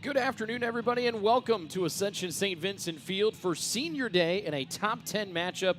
Good afternoon, everybody, and welcome to Ascension St. Vincent Field for Senior Day in a top 10 matchup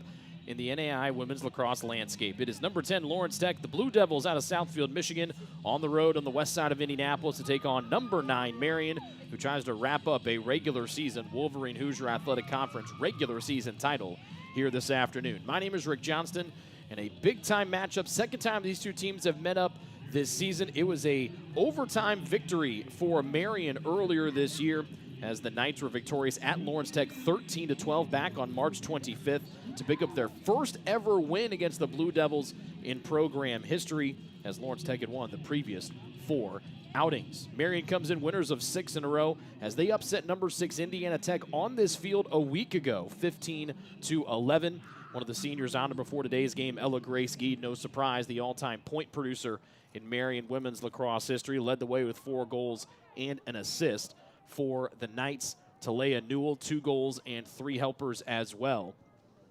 in the NAIA women's lacrosse landscape. It is number 10 Lawrence Tech, the Blue Devils out of Southfield, Michigan, on the road on the west side of Indianapolis to take on number 9 Marian, who tries to wrap up a regular season Wolverine Hoosier Athletic Conference regular season title here this afternoon. My name is Rick Johnston, and a big-time matchup. Second time these two teams have met up this season. It was a overtime victory for Marian earlier this year as the Knights were victorious at Lawrence Tech 13-12 back on March 25th to pick up their first ever win against the Blue Devils in program history, as Lawrence Tech had won the previous 4 outings. Marian comes in winners of 6 in a row as they upset number 6 Indiana Tech on this field a week ago, 15-11. One of the seniors on before today's game, Ella Grace Geed, no surprise, the all-time point producer in Marian women's lacrosse history, led the way with 4 goals and an assist for the Knights. Talea Newell, 2 goals and 3 helpers as well,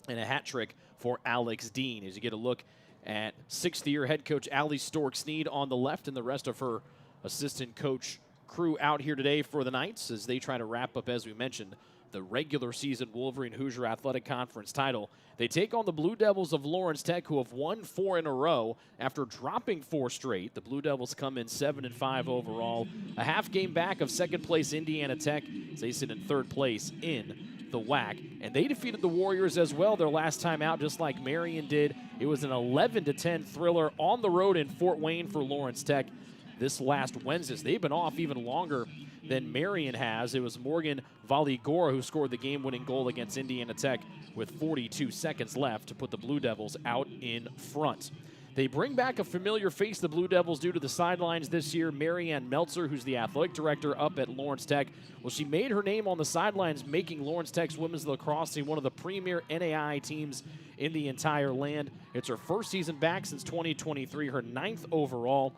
and a hat trick for Alex Dean. As you get a look at 6th-year head coach Allie Stork-Sneed on the left and the rest of her assistant coach crew out here today for the Knights as they try to wrap up, as we mentioned, the regular season Wolverine Hoosier Athletic Conference title. They take on the Blue Devils of Lawrence Tech, who have won 4 in a row after dropping 4 straight. The Blue Devils come in 7-5 overall, a half game back of second place Indiana Tech as they sit in 3rd place in the WLAX. And they defeated the Warriors as well their last time out, just like Marian did. It was an 11-10 thriller on the road in Fort Wayne for Lawrence Tech this last Wednesday. They've been off even longer than Marian has. It was Morgan Valigora who scored the game-winning goal against Indiana Tech with 42 seconds left to put the Blue Devils out in front. They bring back a familiar face the Blue Devils do to the sidelines this year, Marianne Meltzer, who's the athletic director up at Lawrence Tech. Well, she made her name on the sidelines, making Lawrence Tech's women's lacrosse team one of the premier NAIA teams in the entire land. It's her first season back since 2023, her 9th overall.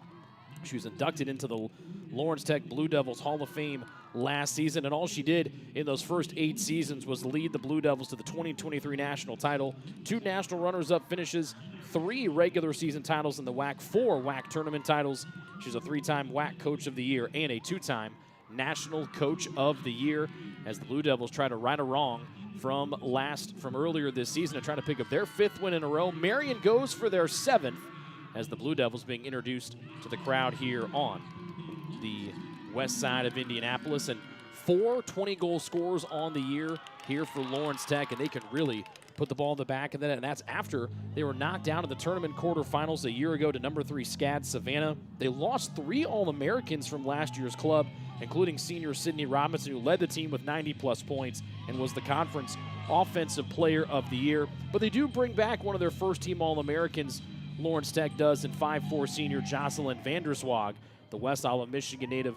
She was inducted into the Lawrence Tech Blue Devils Hall of Fame last season, and all she did in those first 8 seasons was lead the Blue Devils to the 2023 national title, 2 national runners-up finishes, 3 regular season titles in the WLAC, 4 WLAC tournament titles. She's a 3-time WLAC Coach of the Year and a 2-time National Coach of the Year as the Blue Devils try to right a wrong from earlier this season and try to pick up their 5th win in a row. Marian goes for their 7th as the Blue Devils being introduced to the crowd here on the west side of Indianapolis. And 4 20-goal scorers on the year here for Lawrence Tech, and they can really put the ball in the back of that, and that's after they were knocked down in the tournament quarterfinals a year ago to number 3 SCAD Savannah. They lost 3 All-Americans from last year's club, including senior Sydney Robinson, who led the team with 90-plus points and was the conference Offensive Player of the Year. But they do bring back one of their first-team All-Americans, Lawrence Tech does, in 5'4" senior Jocelyn Vanderswag, the West Isle of Michigan native,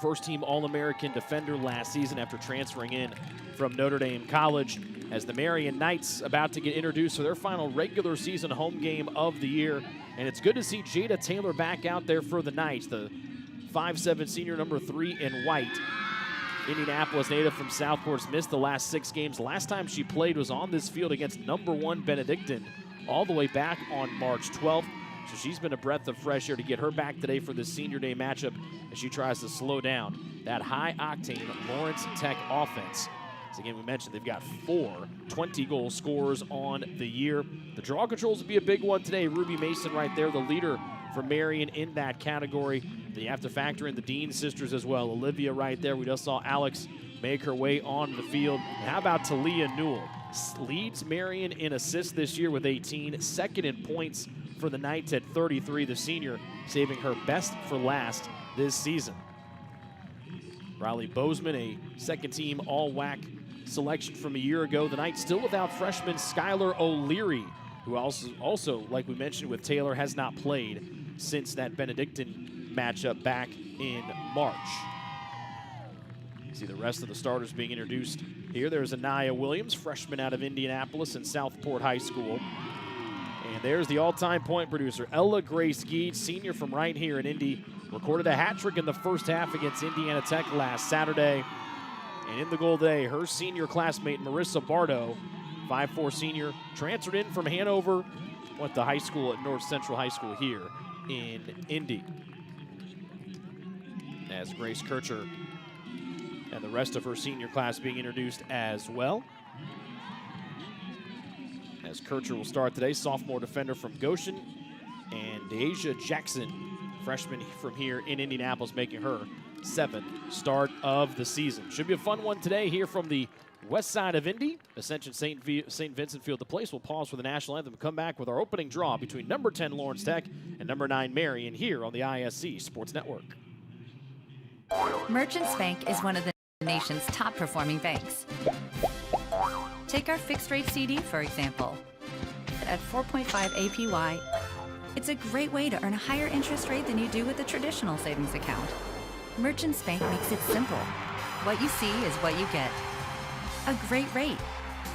first-team All-American defender last season after transferring in from Notre Dame College, as the Marian Knights about to get introduced to their final regular season home game of the year. And it's good to see Jada Taylor back out there for the Knights, the 5'7" senior, number 3 in white. Indianapolis native from Southport's missed the last 6 games. Last time she played was on this field against number 1 Benedictine all the way back on March 12th. So she's been a breath of fresh air to get her back today for this Senior Day matchup as she tries to slow down that high-octane Lawrence Tech offense. As again, we mentioned they've got 4 20-goal scorers on the year. The draw controls will be a big one today. Ruby Mason right there, the leader for Marian in that category. Then you have to factor in the Dean sisters as well. Olivia right there. We just saw Alex make her way on the field. And how about Talea Newell? Leads Marian in assists this year with 18, second in points for the Knights at 33, the senior saving her best for last this season. Riley Bozeman, a second-team All-WAC selection from a year ago. The Knights still without freshman Skylar O'Leary, who also, like we mentioned with Taylor, has not played since that Benedictine matchup back in March. See the rest of the starters being introduced here. There's Anaya Williams, freshman out of Indianapolis and Southport High School. And there's the all-time point producer, Ella Grace Geed, senior from right here in Indy. Recorded a hat trick in the first half against Indiana Tech last Saturday. And in the goal today, her senior classmate, Marissa Bardo, 5'4" senior, transferred in from Hanover, went to high school at North Central High School here in Indy. As Grace Kircher and the rest of her senior class being introduced as well. As Kircher will start today, sophomore defender from Goshen, and Deasia Jackson, freshman from here in Indianapolis, making her 7th start of the season. Should be a fun one today here from the west side of Indy, Ascension St. Vincent Field. The place will pause for the national anthem and come back with our opening draw between number 10 Lawrence Tech and number 9 Marian here on the ISC Sports Network. Merchants Bank is one of the nation's top performing banks. Take our fixed rate CD, for example. At 4.5 APY, it's a great way to earn a higher interest rate than you do with a traditional savings account. Merchants Bank makes it simple. What you see is what you get. A great rate.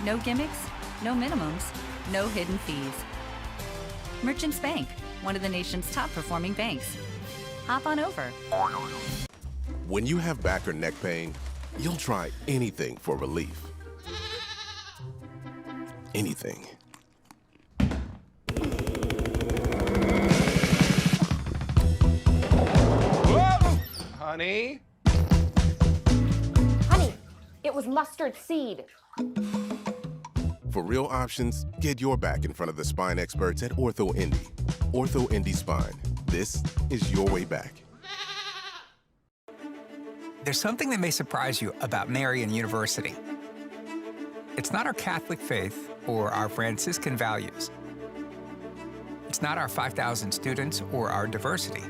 No gimmicks, no minimums, no hidden fees. Merchants Bank, one of the nation's top performing banks. Hop on over. When you have back or neck pain, you'll try anything for relief. Anything. Whoa! Honey? Honey, it was mustard seed. For real options, get your back in front of the spine experts at Ortho Indy. Ortho Indy Spine. This is your way back. There's something that may surprise you about Marian University. It's not our Catholic faith or our Franciscan values. It's not our 5,000 students or our diversity.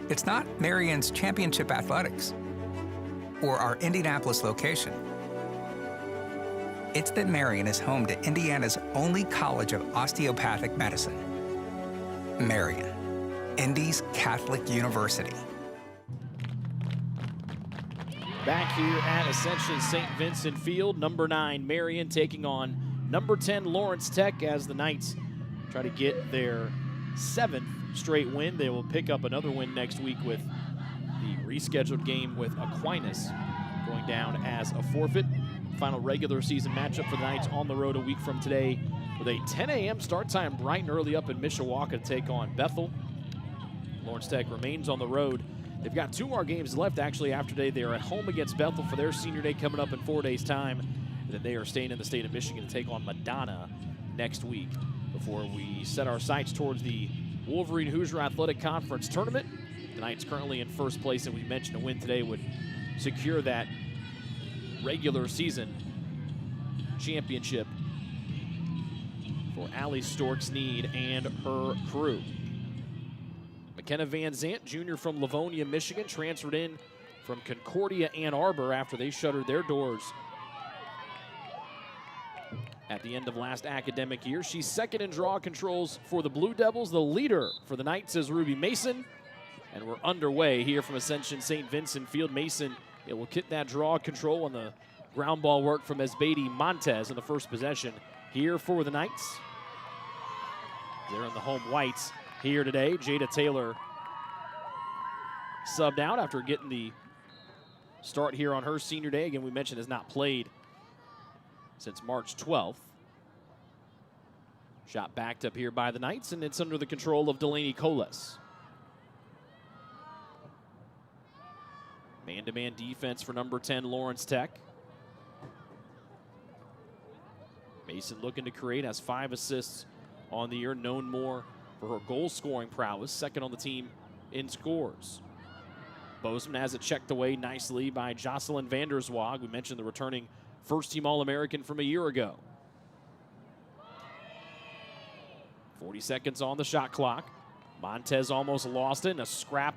It's not Marian's championship athletics or our Indianapolis location. It's that Marian is home to Indiana's only college of osteopathic medicine. Marian, Indy's Catholic University. Back here at Ascension St. Vincent Field, number 9 Marian taking on number 10 Lawrence Tech as the Knights try to get their 7th straight win. They will pick up another win next week with the rescheduled game with Aquinas going down as a forfeit. Final regular season matchup for the Knights on the road a week from today with a 10 a.m. start time bright and early up in Mishawaka to take on Bethel. Lawrence Tech remains on the road. They've got 2 more games left, actually, after today. They are at home against Bethel for their senior day coming up in 4 days' time. And then they are staying in the state of Michigan to take on Madonna next week before we set our sights towards the Wolverine Hoosier Athletic Conference tournament. The Knights currently in first place, and we mentioned a win today would secure that regular season championship for Allie Storks-Need and her crew. McKenna Van Zant, junior from Livonia, Michigan, transferred in from Concordia, Ann Arbor after they shuttered their doors at the end of last academic year. She's second in draw controls for the Blue Devils. The leader for the Knights is Ruby Mason. And we're underway here from Ascension St. Vincent Field. Mason, it will get that draw control on the ground ball work from Esbady Montez in the first possession here for the Knights. They're in the home whites here today. Jada Taylor subbed out after getting the start here on her senior day. Again, we mentioned has not played since March 12th. Shot backed up here by the Knights, and it's under the control of Delaney Coles. Man-to-man defense for number 10 Lawrence Tech. Mason looking to create, has 5 assists on the year, known more for her goal-scoring prowess, second on the team in scores. Bozeman has it checked away nicely by Jocelyn Vanderswag. We mentioned the returning first-team All-American from a year ago. 40 seconds on the shot clock. Montez almost lost it in a scrap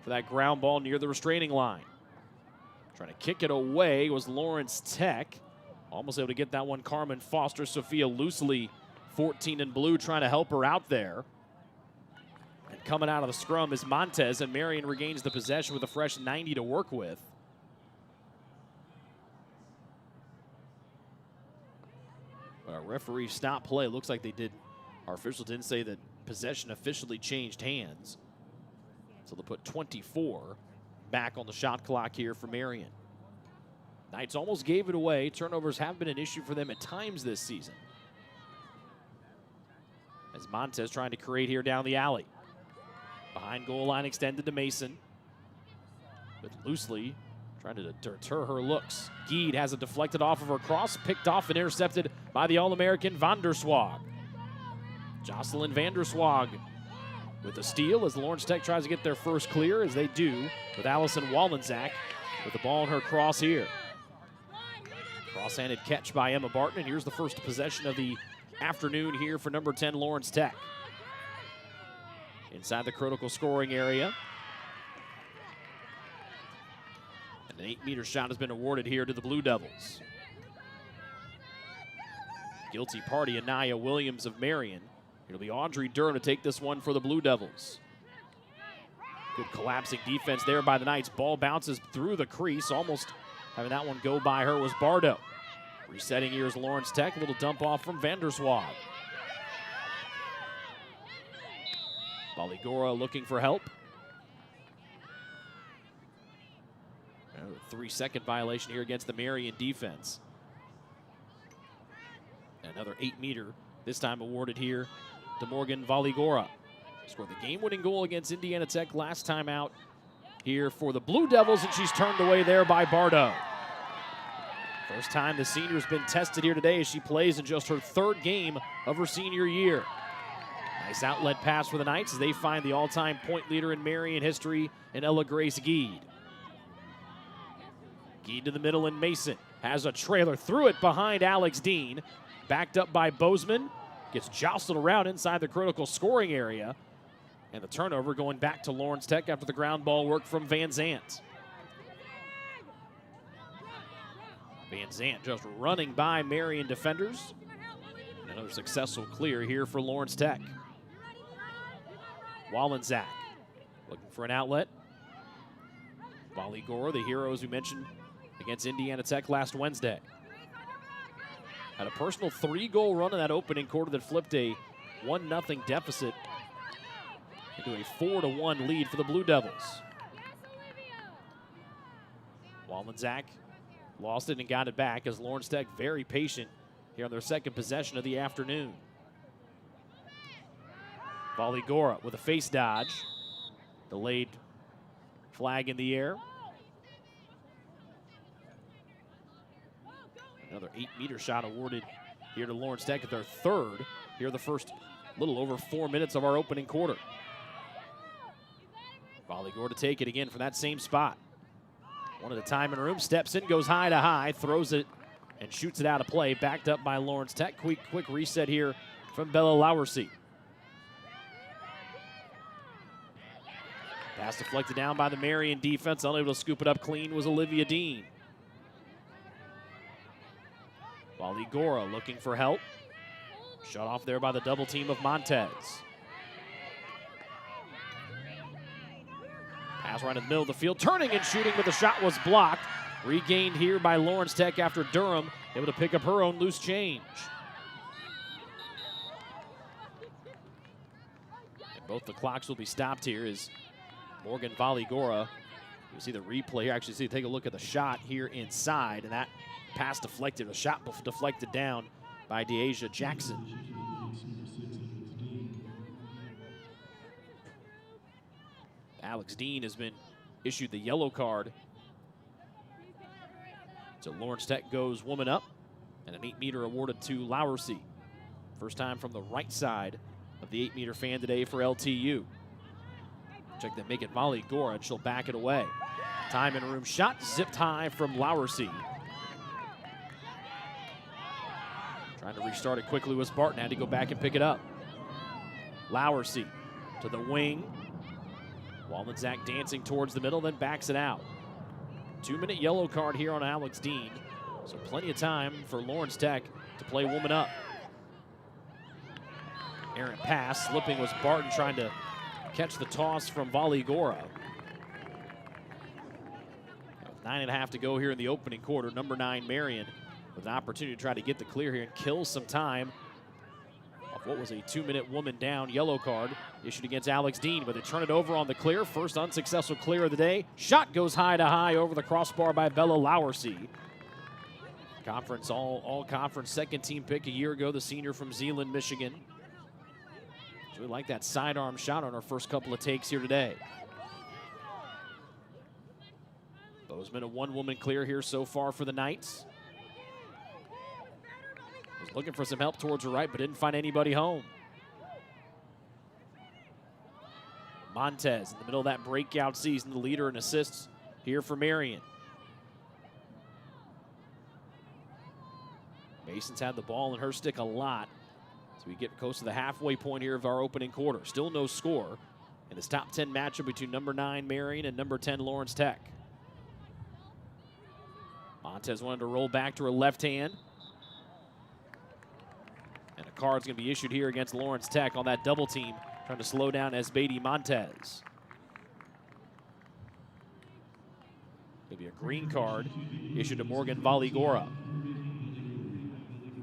for that ground ball near the restraining line. Trying to kick it away was Lawrence Tech. Almost able to get that one. Carmen Foster, Sophia loosely 14 in blue, trying to help her out there. And coming out of the scrum is Montez, and Marian regains the possession with a fresh 90 to work with. Our referee stopped play. Looks like they did. Our official didn't say that possession officially changed hands. So they'll put 24 back on the shot clock here for Marian. Knights almost gave it away. Turnovers have been an issue for them at times this season. As Montez trying to create here down the alley. Behind goal line extended to Mason. But loosely Trying to deter her looks. Geed has it deflected off of her cross, picked off and intercepted by the All-American Van der Swag. Jocelyn Van der Swag with a steal as Lawrence Tech tries to get their first clear, as they do with Allison Wallenzak with the ball in her cross here. Cross-handed catch by Emma Barton, and here's the first possession of the afternoon here for number 10 Lawrence Tech. Inside the critical scoring area. And an 8-meter shot has been awarded here to the Blue Devils. Guilty party, NAIA Williams of Marian. It'll be Audrey Durham to take this one for the Blue Devils. Good collapsing defense there by the Knights. Ball bounces through the crease. Almost having that one go by her was Bardo. Resetting here is Lawrence Tech. A little dump off from Van der Swag. Baligora looking for help. Another 3-second violation here against the Marian defense. Another 8-meter, this time awarded here to Morgan Valigora. Scored the game-winning goal against Indiana Tech last time out here for the Blue Devils, and she's turned away there by Bardo. First time the senior's been tested here today as she plays in just her 3rd game of her senior year. Nice outlet pass for the Knights as they find the all-time point leader in Marian history in Ella Grace Geed. Geed to the middle, and Mason has a trailer, threw it behind Alex Dean. Backed up by Bozeman, gets jostled around inside the critical scoring area. And the turnover going back to Lawrence Tech after the ground ball work from Van Zandt. Van Zandt just running by Marian defenders. Another successful clear here for Lawrence Tech. Wallenzak looking for an outlet. Baligora, the heroes we mentioned against Indiana Tech last Wednesday. Had a personal 3-goal run in that opening quarter that flipped a 1-0 deficit into a 4-1 lead for the Blue Devils. Wallenzak lost it and got it back as Lawrence Tech very patient here on their second possession of the afternoon. Baligora with a face dodge. Delayed flag in the air. Another 8-meter shot awarded here to Lawrence Tech at their 3rd. Here the first little over 4 minutes of our opening quarter. Baligora to take it again from that same spot. One at a time in room, steps in, goes high to high, throws it and shoots it out of play. Backed up by Lawrence Tech. Quick reset here from Bella Lauersey. Pass deflected down by the Marian defense. Unable to scoop it up clean was Olivia Dean. Baligora looking for help. Shut off there by the double team of Montez. Pass right in the middle of the field. Turning and shooting, but the shot was blocked. Regained here by Lawrence Tech after Durham able to pick up her own loose change. And both the clocks will be stopped here as Morgan Valigora. You see the replay here. Actually, take a look at the shot here inside, and that pass deflected, a shot deflected down by Deasia Jackson. Alex Dean has been issued the yellow card. So Lawrence Tech goes woman up, and an 8-meter awarded to Lauersey. First time from the right side of the 8-meter fan today for LTU. Check that, make it Valigora, and she'll back it away. Time in room shot, zipped high from Lauersey. Trying to restart it quickly was Barton, had to go back and pick it up. Lauersey to the wing. Wallenzak dancing towards the middle, then backs it out. 2-minute yellow card here on Alex Dean. So plenty of time for Lawrence Tech to play woman up. Errant pass, slipping was Barton trying to catch the toss from Valigora. 9.5 to go here in the opening quarter. Number 9, Marian, with an opportunity to try to get the clear here and kill some time off what was a 2-minute woman down yellow card issued against Alex Dean, but they turn it over on the clear. First unsuccessful clear of the day. Shot goes high to high over the crossbar by Bella Lauersey. Conference, all conference second team pick a year ago, the senior from Zeeland, Michigan. So we like that sidearm shot on our first couple of takes here today. Bozeman a one-woman clear here so far for the Knights. Was looking for some help towards her right, but didn't find anybody home. Montez in the middle of that breakout season, the leader in assists here for Marian. Mason's had the ball in her stick a lot. So we get close to the halfway point here of our opening quarter. Still no score in this top 10 matchup between number 9 Marian and number 10 Lawrence Tech. Montez wanted to roll back to her left hand. And a card's going to be issued here against Lawrence Tech on that double team, trying to slow down Esbady Montez. Maybe a green card issued to Morgan Valigora.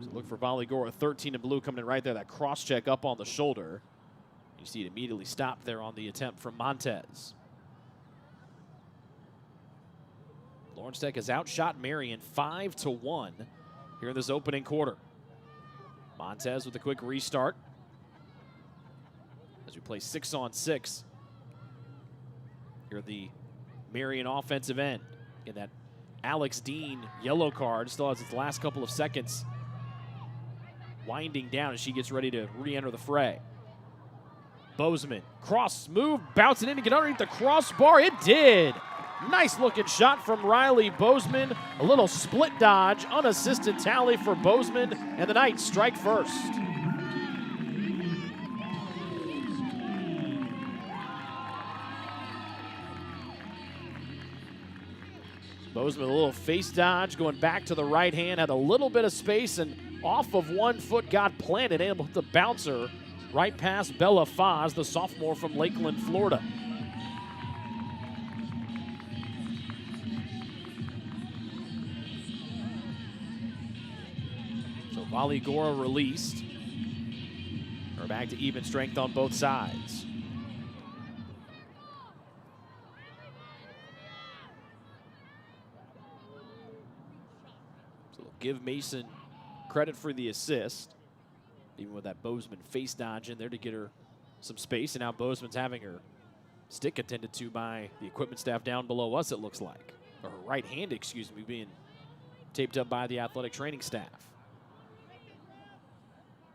So look for Valigora, 13 in blue, coming in right there. That cross check up on the shoulder. You see it immediately stopped there on the attempt from Montez. Lawrence Tech has outshot Marian 5-1 here in this opening quarter. Montez with a quick restart as we play 6-on-6 here at the Marian offensive end. In that Alex Dean yellow card still has its last couple of seconds winding down as she gets ready to re-enter the fray. Bozeman, cross move, bouncing in to get underneath the crossbar. It did. Nice looking shot from Riley Bozeman. A little split dodge, unassisted tally for Bozeman, and the Knights strike first. Bozeman a little face dodge, going back to the right hand, had a little bit of space, and off of 1 foot got planted, able to bounce her right past Bella Foz, the sophomore from Lakeland, Florida. So Valigora released. We're back to even strength on both sides. So we'll give Mason credit for the assist, even with that Bozeman face dodge in there to get her some space. And now Bozeman's having her stick attended to by the equipment staff down below us, it looks like. Or her right hand, excuse me, being taped up by the athletic training staff.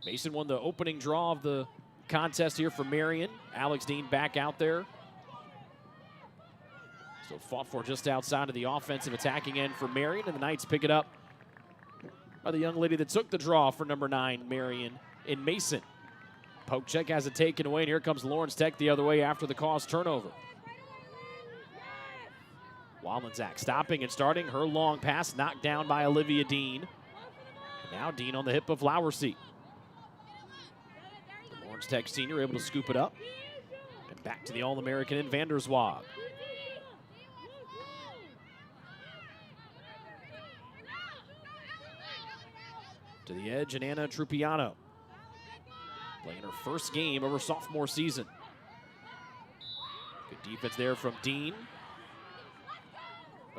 Mason won the opening draw of the contest here for Marian. Alex Dean back out there. Still fought for just outside of the offensive attacking end for Marian, and the Knights pick it up by the young lady that took the draw for number 9 Marian in Mason. Poke check has it taken away, and here comes Lawrence Tech the other way after the caused turnover. Wallensack stopping and starting. Her long pass knocked down by Olivia Dean. And now Dean on the hip of Flowerseat. The Lawrence Tech senior able to scoop it up. And back to the All-American in Vanderswag. To the edge, and Anna Trupiano playing her first game of her sophomore season. Good defense there from Dean.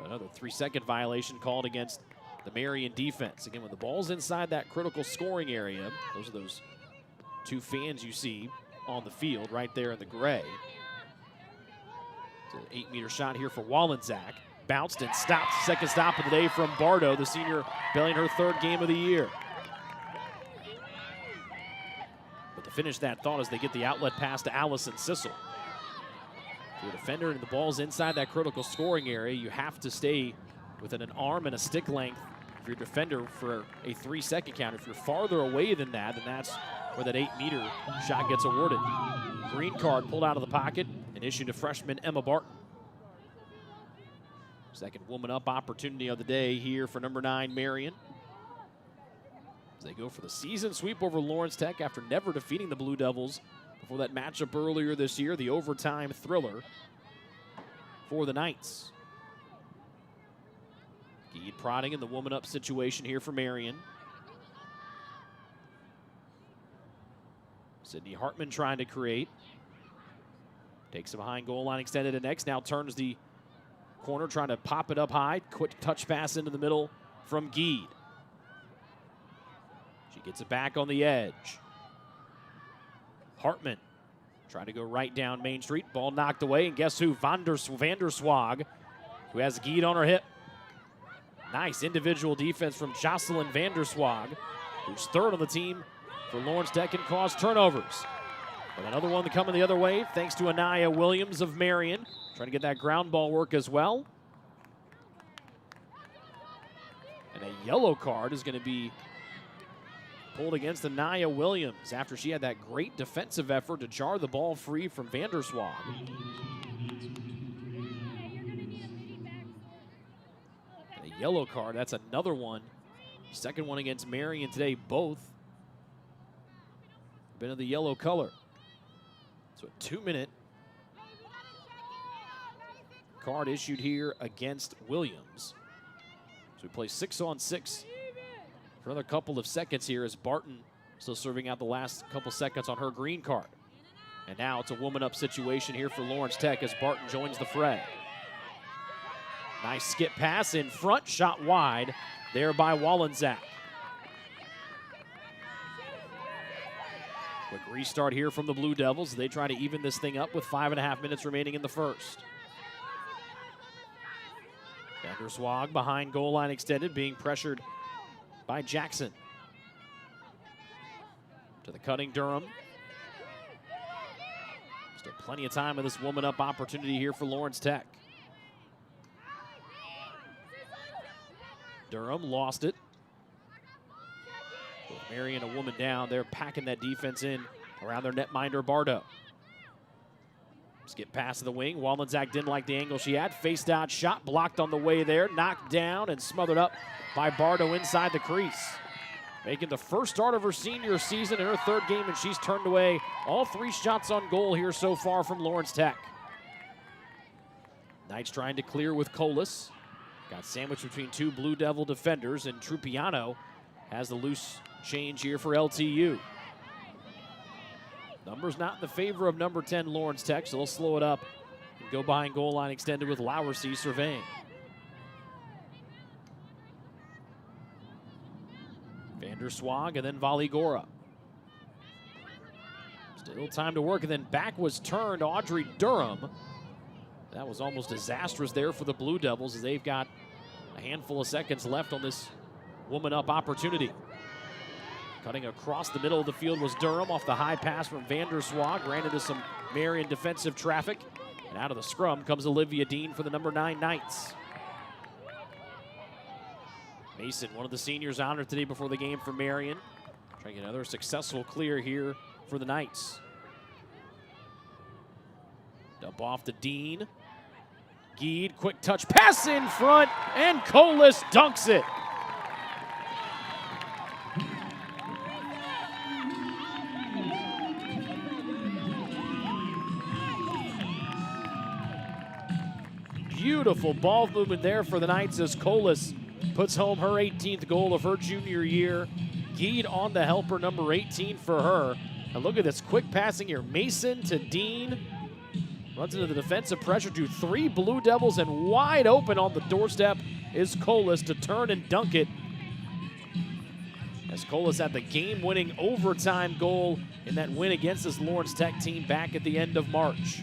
Another 3-second violation called against the Marian defense. Again, when the ball's inside that critical scoring area, those are those 2 fans you see on the field right there in the gray. It's an 8-meter shot here for Wallensack. Bounced and stopped. Second stop of the day from Bardo, the senior, belling her 3rd game of the year. But to finish that thought as they get the outlet pass to Allison Sissel. If you're a defender and the ball's inside that critical scoring area, you have to stay within an arm and a stick length if you're a defender for a 3-second count. If you're farther away than that, then that's where that 8-meter shot gets awarded. Green card pulled out of the pocket and issued to freshman Emma Barton. Second woman up opportunity of the day here for number 9 Marian. As they go for the season sweep over Lawrence Tech after never defeating the Blue Devils before that matchup earlier this year, the overtime thriller for the Knights. Geed prodding in the woman up situation here for Marian. Sydney Hartman trying to create. Takes it behind goal line, extended to next. Now turns the corner, trying to pop it up high. Quick touch pass into the middle from Geed. She gets it back on the edge. Hartman trying to go right down Main Street. Ball knocked away, and guess who? Vanderswag who has Geed on her hip. Nice individual defense from Jocelyn Vanderswag, who's third on the team for Lawrence Tech and caused turnovers. But another one coming the other way, thanks to NAIA Williams of Marian, trying to get that ground ball work as well. And a yellow card is going to be pulled against NAIA Williams after she had that great defensive effort to jar the ball free from Vanderswag. And a yellow card, that's another one. Second one against Marian today, both been of the yellow color. So a 2-minute card issued here against Williams. So we play 6-on-6 for another couple of seconds here as Barton still serving out the last couple seconds on her green card. And now it's a woman up situation here for Lawrence Tech as Barton joins the fray. Nice skip pass in front, shot wide there by Wallenczak. Quick restart here from the Blue Devils. They try to even this thing up with 5.5 minutes remaining in the first. Vanderswag behind goal line extended, being pressured by Jackson. To the cutting Durham. Still plenty of time of this woman up opportunity here for Lawrence Tech. Durham lost it. With Marian a woman down, they're packing that defense in around their netminder Bardo. Skip pass to the wing. Wallenczak didn't like the angle she had. Faced out shot, blocked on the way there, knocked down and smothered up by Bardo inside the crease. Making the first start of her senior season in her third game, and she's turned away all 3 shots on goal here so far from Lawrence Tech. Knights trying to clear with Colas. Got sandwiched between 2 Blue Devil defenders, and Trupiano has the loose change here for LTU. Numbers not in the favor of number 10 Lawrence Tech, so they'll slow it up and go behind goal line extended with Lowersey surveying. Vanderswag and then Valigora. Still time to work, and then back was turned Audrey Durham. That was almost disastrous there for the Blue Devils as they've got a handful of seconds left on this woman up opportunity. Cutting across the middle of the field was Durham off the high pass from Vanderswag. Ran into some Marian defensive traffic. And out of the scrum comes Olivia Dean for the number 9 Knights. Mason, one of the seniors honored today before the game for Marian. Trying to get another successful clear here for the Knights. Dump off to Dean. Geed, quick touch pass in front, and Colas dunks it. Beautiful ball movement there for the Knights as Colas puts home her 18th goal of her junior year. Geed on the helper, number 18 for her. And look at this quick passing here. Mason to Dean. Runs into the defensive pressure to 3 Blue Devils, and wide open on the doorstep is Colas to turn and dunk it. As Colas had the game-winning overtime goal in that win against this Lawrence Tech team back at the end of March.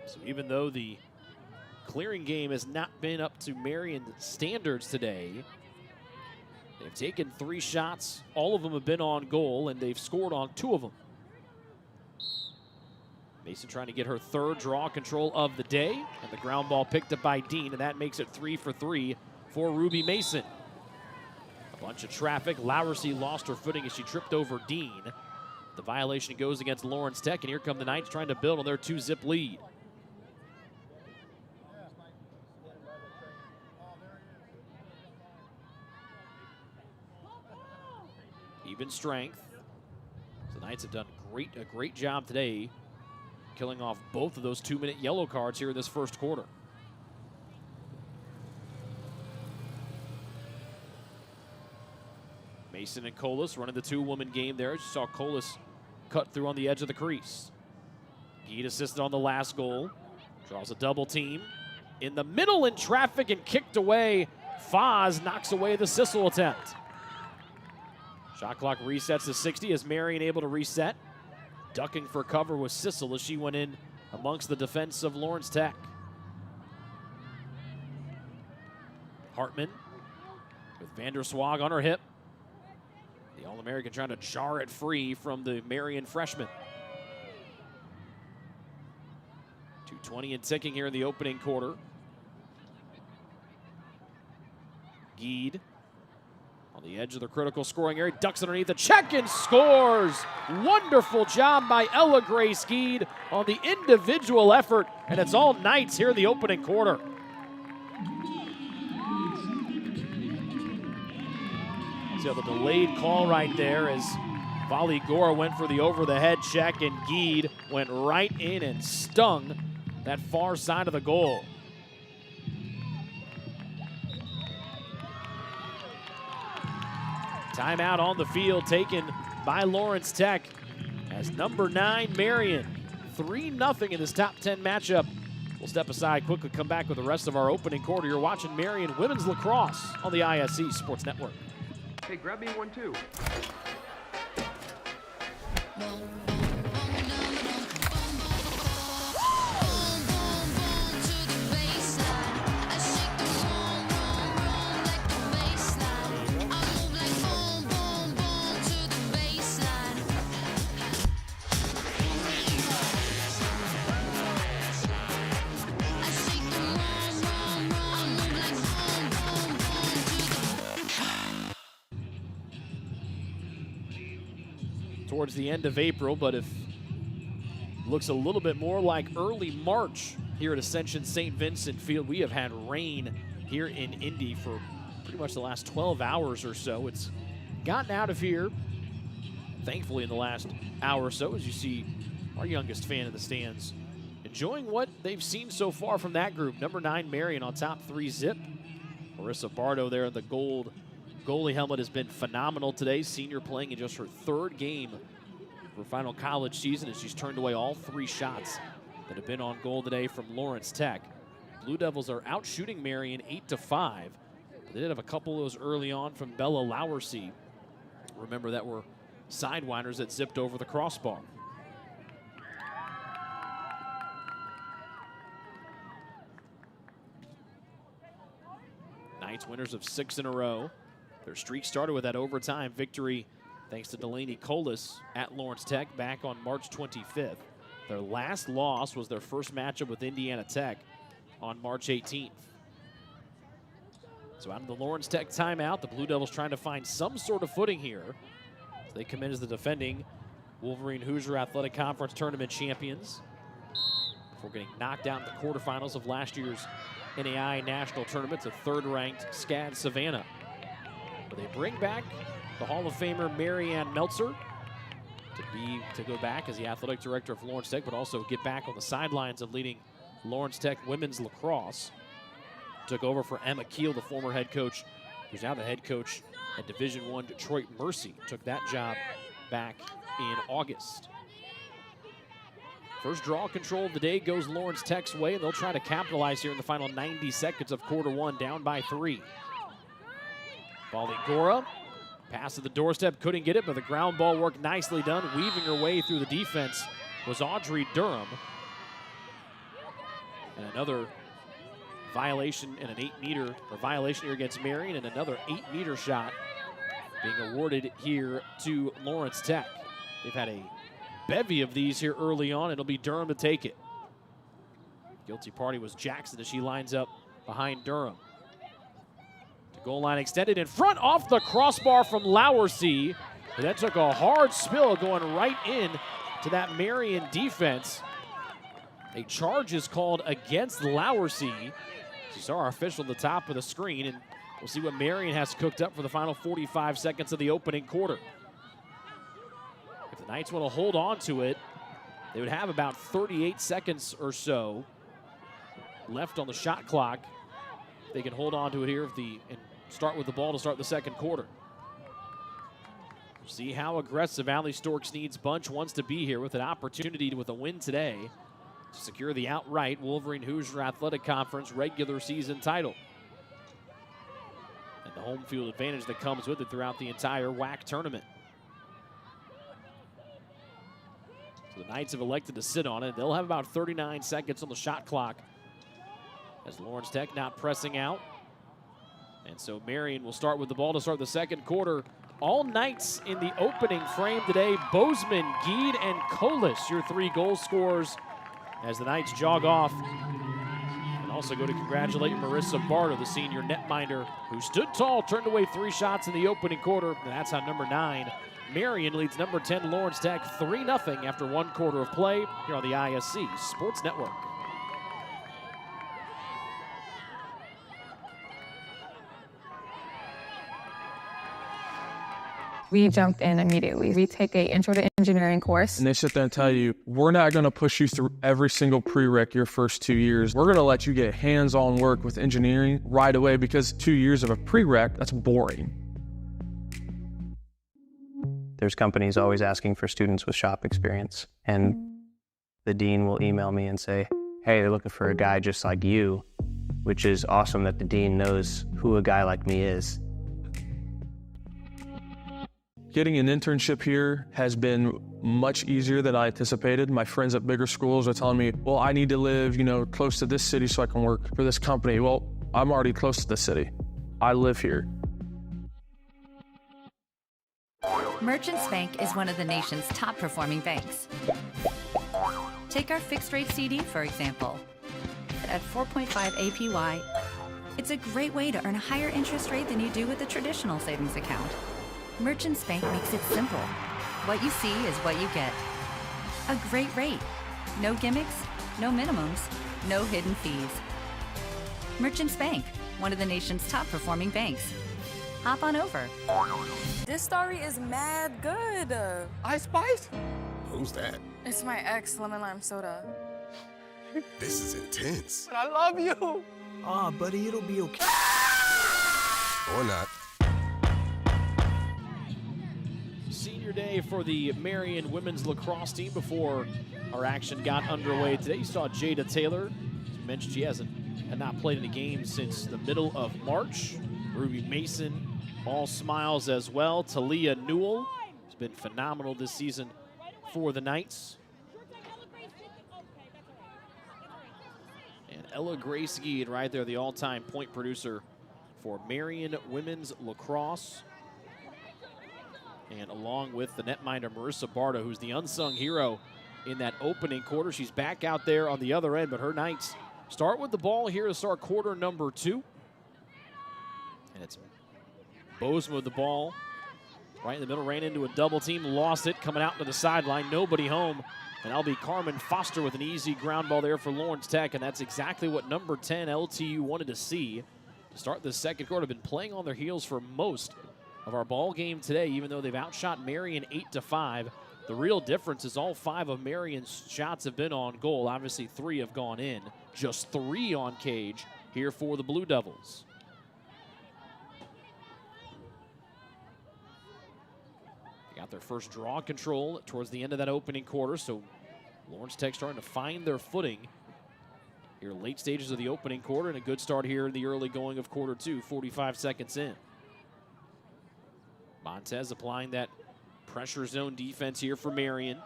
So even though the clearing game has not been up to Marian standards today, they've taken 3 shots. All of them have been on goal, and they've scored on 2 of them. Mason trying to get her 3rd draw control of the day, and the ground ball picked up by Dean, and that makes it 3 for 3 for Ruby Mason. A bunch of traffic. Lowersey lost her footing as she tripped over Dean. The violation goes against Lawrence Tech, and here come the Knights trying to build on their 2-zip lead. Even strength. The Knights have done a great job today killing off both of those 2-minute yellow cards here in this first quarter. Mason and Colas running the 2-woman game there. As you saw Colas cut through on the edge of the crease. Geed assisted on the last goal. Draws a double team. In the middle in traffic and kicked away. Foz knocks away the Sissel attempt. Shot clock resets to 60 as Marian able to reset. Ducking for cover was Sissel as she went in amongst the defense of Lawrence Tech. Hartman with Vanderswag on her hip. The All-American trying to jar it free from the Marian freshman. 2:20 and ticking here in the opening quarter. Geed on the edge of the critical scoring area, ducks underneath the check and scores. Wonderful job by Ella Grace Geed on the individual effort, and it's all Knights here in the opening quarter. See the delayed call right there as Vali Gora went for the over-the-head check, and Geed went right in and stung that far side of the goal. Timeout on the field taken by Lawrence Tech as number 9 Marian, 3-0 in this top 10 matchup. We'll step aside, quickly come back with the rest of our opening quarter. You're watching Marian Women's Lacrosse on the ISC Sports Network. Hey, grab me one too. Towards the end of April, but if looks a little bit more like early March here at Ascension St. Vincent Field. We have had rain here in Indy for pretty much the last 12 hours or so. It's gotten out of here, thankfully, in the last hour or so, as you see our youngest fan in the stands enjoying what they've seen so far from that group. Number 9 Marian on top 3 zip. Marissa Bardo there in the gold goalie helmet has been phenomenal today. Senior playing in just her 3rd game of her final college season as she's turned away all 3 shots that have been on goal today from Lawrence Tech. Blue Devils are out shooting Marian 8-5. They did have a couple of those early on from Bella Lowersey. Remember, that were sidewinders that zipped over the crossbar. Knights winners of 6 in a row. Their streak started with that overtime victory thanks to Delaney Colas at Lawrence Tech back on March 25th. Their last loss was their first matchup with Indiana Tech on March 18th. So out of the Lawrence Tech timeout, the Blue Devils trying to find some sort of footing here as they come in as the defending Wolverine Hoosier Athletic Conference Tournament champions before getting knocked out in the quarterfinals of last year's NAIA National Tournament to 3rd-ranked SCAD Savannah. But they bring back the Hall of Famer Marianne Meltzer to go back as the athletic director of Lawrence Tech, but also get back on the sidelines of leading Lawrence Tech women's lacrosse. Took over for Emma Keel, the former head coach, who's now the head coach at Division I Detroit Mercy. Took that job back in August. First draw control of the day goes Lawrence Tech's way, and they'll try to capitalize here in the final 90 seconds of quarter 1, down by 3. Vali Gora, pass at the doorstep, couldn't get it, but the ground ball work nicely done. Weaving her way through the defense was Audrey Durham. And another violation and an 8-meter, or violation here against Marian, and another 8-meter shot being awarded here to Lawrence Tech. They've had a bevy of these here early on. It'll be Durham to take it. Guilty party was Jackson as she lines up behind Durham. The goal line extended in front off the crossbar from Lowersey. And that took a hard spill going right in to that Marian defense. A charge is called against Lowersey. You saw our official at the top of the screen, and we'll see what Marian has cooked up for the final 45 seconds of the opening quarter. If the Knights want to hold on to it, they would have about 38 seconds or so left on the shot clock. They can hold on to it here and start with the ball to start the second quarter. See how aggressive Valley Storks Needs bunch wants to be here with an opportunity with a win today to secure the outright Wolverine Hoosier Athletic Conference regular season title. And the home field advantage that comes with it throughout the entire WLAX tournament. So the Knights have elected to sit on it. They'll have about 39 seconds on the shot clock as Lawrence Tech not pressing out. And so Marian will start with the ball to start the second quarter. All Knights in the opening frame today. Bozeman, Geed, and Colas, your 3 goal scorers as the Knights jog off. And also go to congratulate Marissa Barta, the senior netminder, who stood tall, turned away 3 shots in the opening quarter. And that's how number 9, Marian, leads number 10, Lawrence Tech 3-0 after 1 quarter of play here on the ISC Sports Network. We jumped in immediately. We take an intro to engineering course. And they sit there and tell you, we're not going to push you through every single prereq your first 2 years. We're going to let you get hands-on work with engineering right away, because 2 years of a prereq, that's boring. There's companies always asking for students with shop experience. And the dean will email me and say, hey, they're looking for a guy just like you, which is awesome that the dean knows who a guy like me is. Getting an internship here has been much easier than I anticipated. My friends at bigger schools are telling me, well, I need to live, close to this city so I can work for this company. Well, I'm already close to the city. I live here. Merchants Bank is one of the nation's top performing banks. Take our fixed rate CD, for example. At 4.5 APY, it's a great way to earn a higher interest rate than you do with a traditional savings account. Merchants Bank makes it simple. What you see is what you get. A great rate. No gimmicks, no minimums, no hidden fees. Merchants Bank, one of the nation's top performing banks. Hop on over. This story is mad good. Ice Spice? Who's that? It's my ex, lemon lime soda. This is intense. But I love you. Buddy, it'll be okay. Or not. Senior day for the Marian women's lacrosse team before our action got underway today. You saw Jada Taylor. As mentioned, she had not played in a game since the middle of March. Ruby Mason, all smiles as well. Talia Newell has been phenomenal this season for the Knights. And Ella Grace Geed right there, the all-time point producer for Marian women's lacrosse. And along with the netminder Marissa Barta, who's the unsung hero in that opening quarter. She's back out there on the other end, but her Knights start with the ball here to start quarter number 2. And it's Bozeman with the ball right in the middle, ran into a double team, lost it, coming out to the sideline, nobody home. And that'll be Carmen Foster with an easy ground ball there for Lawrence Tech, and that's exactly what number 10 LTU wanted to see to start the second quarter. Been playing on their heels for most of our ball game today, even though they've outshot Marian 8-5. The real difference is all 5 of Marian's shots have been on goal. Obviously 3 have gone in, just 3 on cage here for the Blue Devils. They got their first draw control towards the end of that opening quarter, so Lawrence Tech starting to find their footing here late stages of the opening quarter, and a good start here in the early going of quarter 2, 45 seconds in. Montez applying that pressure zone defense here for Marian.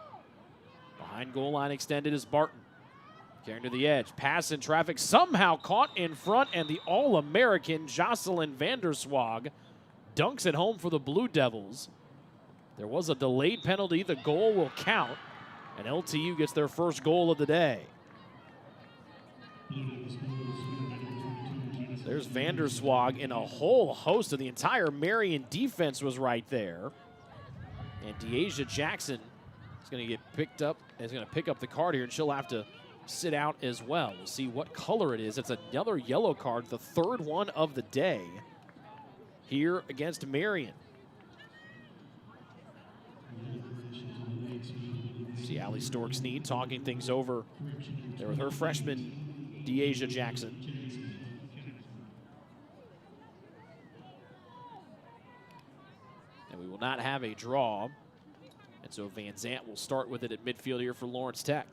Behind goal line extended is Barton. Carrying to the edge. Pass in traffic. Somehow caught in front, and the All-American Jocelyn Vanderswag dunks it home for the Blue Devils. There was a delayed penalty. The goal will count, and LTU gets their first goal of the day. There's Vanderswag, and a whole host of the entire Marian defense was right there. And Deasia Jackson is going to get picked up, is going to pick up the card here, and she'll have to sit out as well. We'll see what color it is. It's another yellow card, the 3rd one of the day here against Marian. See Allie Stork-Snead talking things over there with her freshman, Deasia Jackson. And we will not have a draw. And so Van Zant will start with it at midfield here for Lawrence Tech.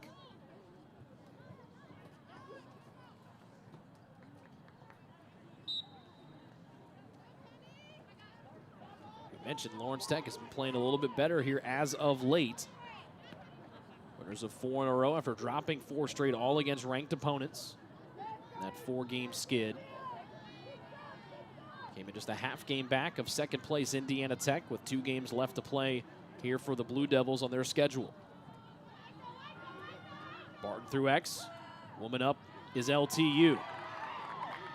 We mentioned Lawrence Tech has been playing a little bit better here as of late. But Winners of 4 in a row after dropping 4 straight, all against ranked opponents. That 4-game skid. Came in just a half game back of second place Indiana Tech with 2 games left to play here for the Blue Devils on their schedule. Barton through X. Woman up is LTU.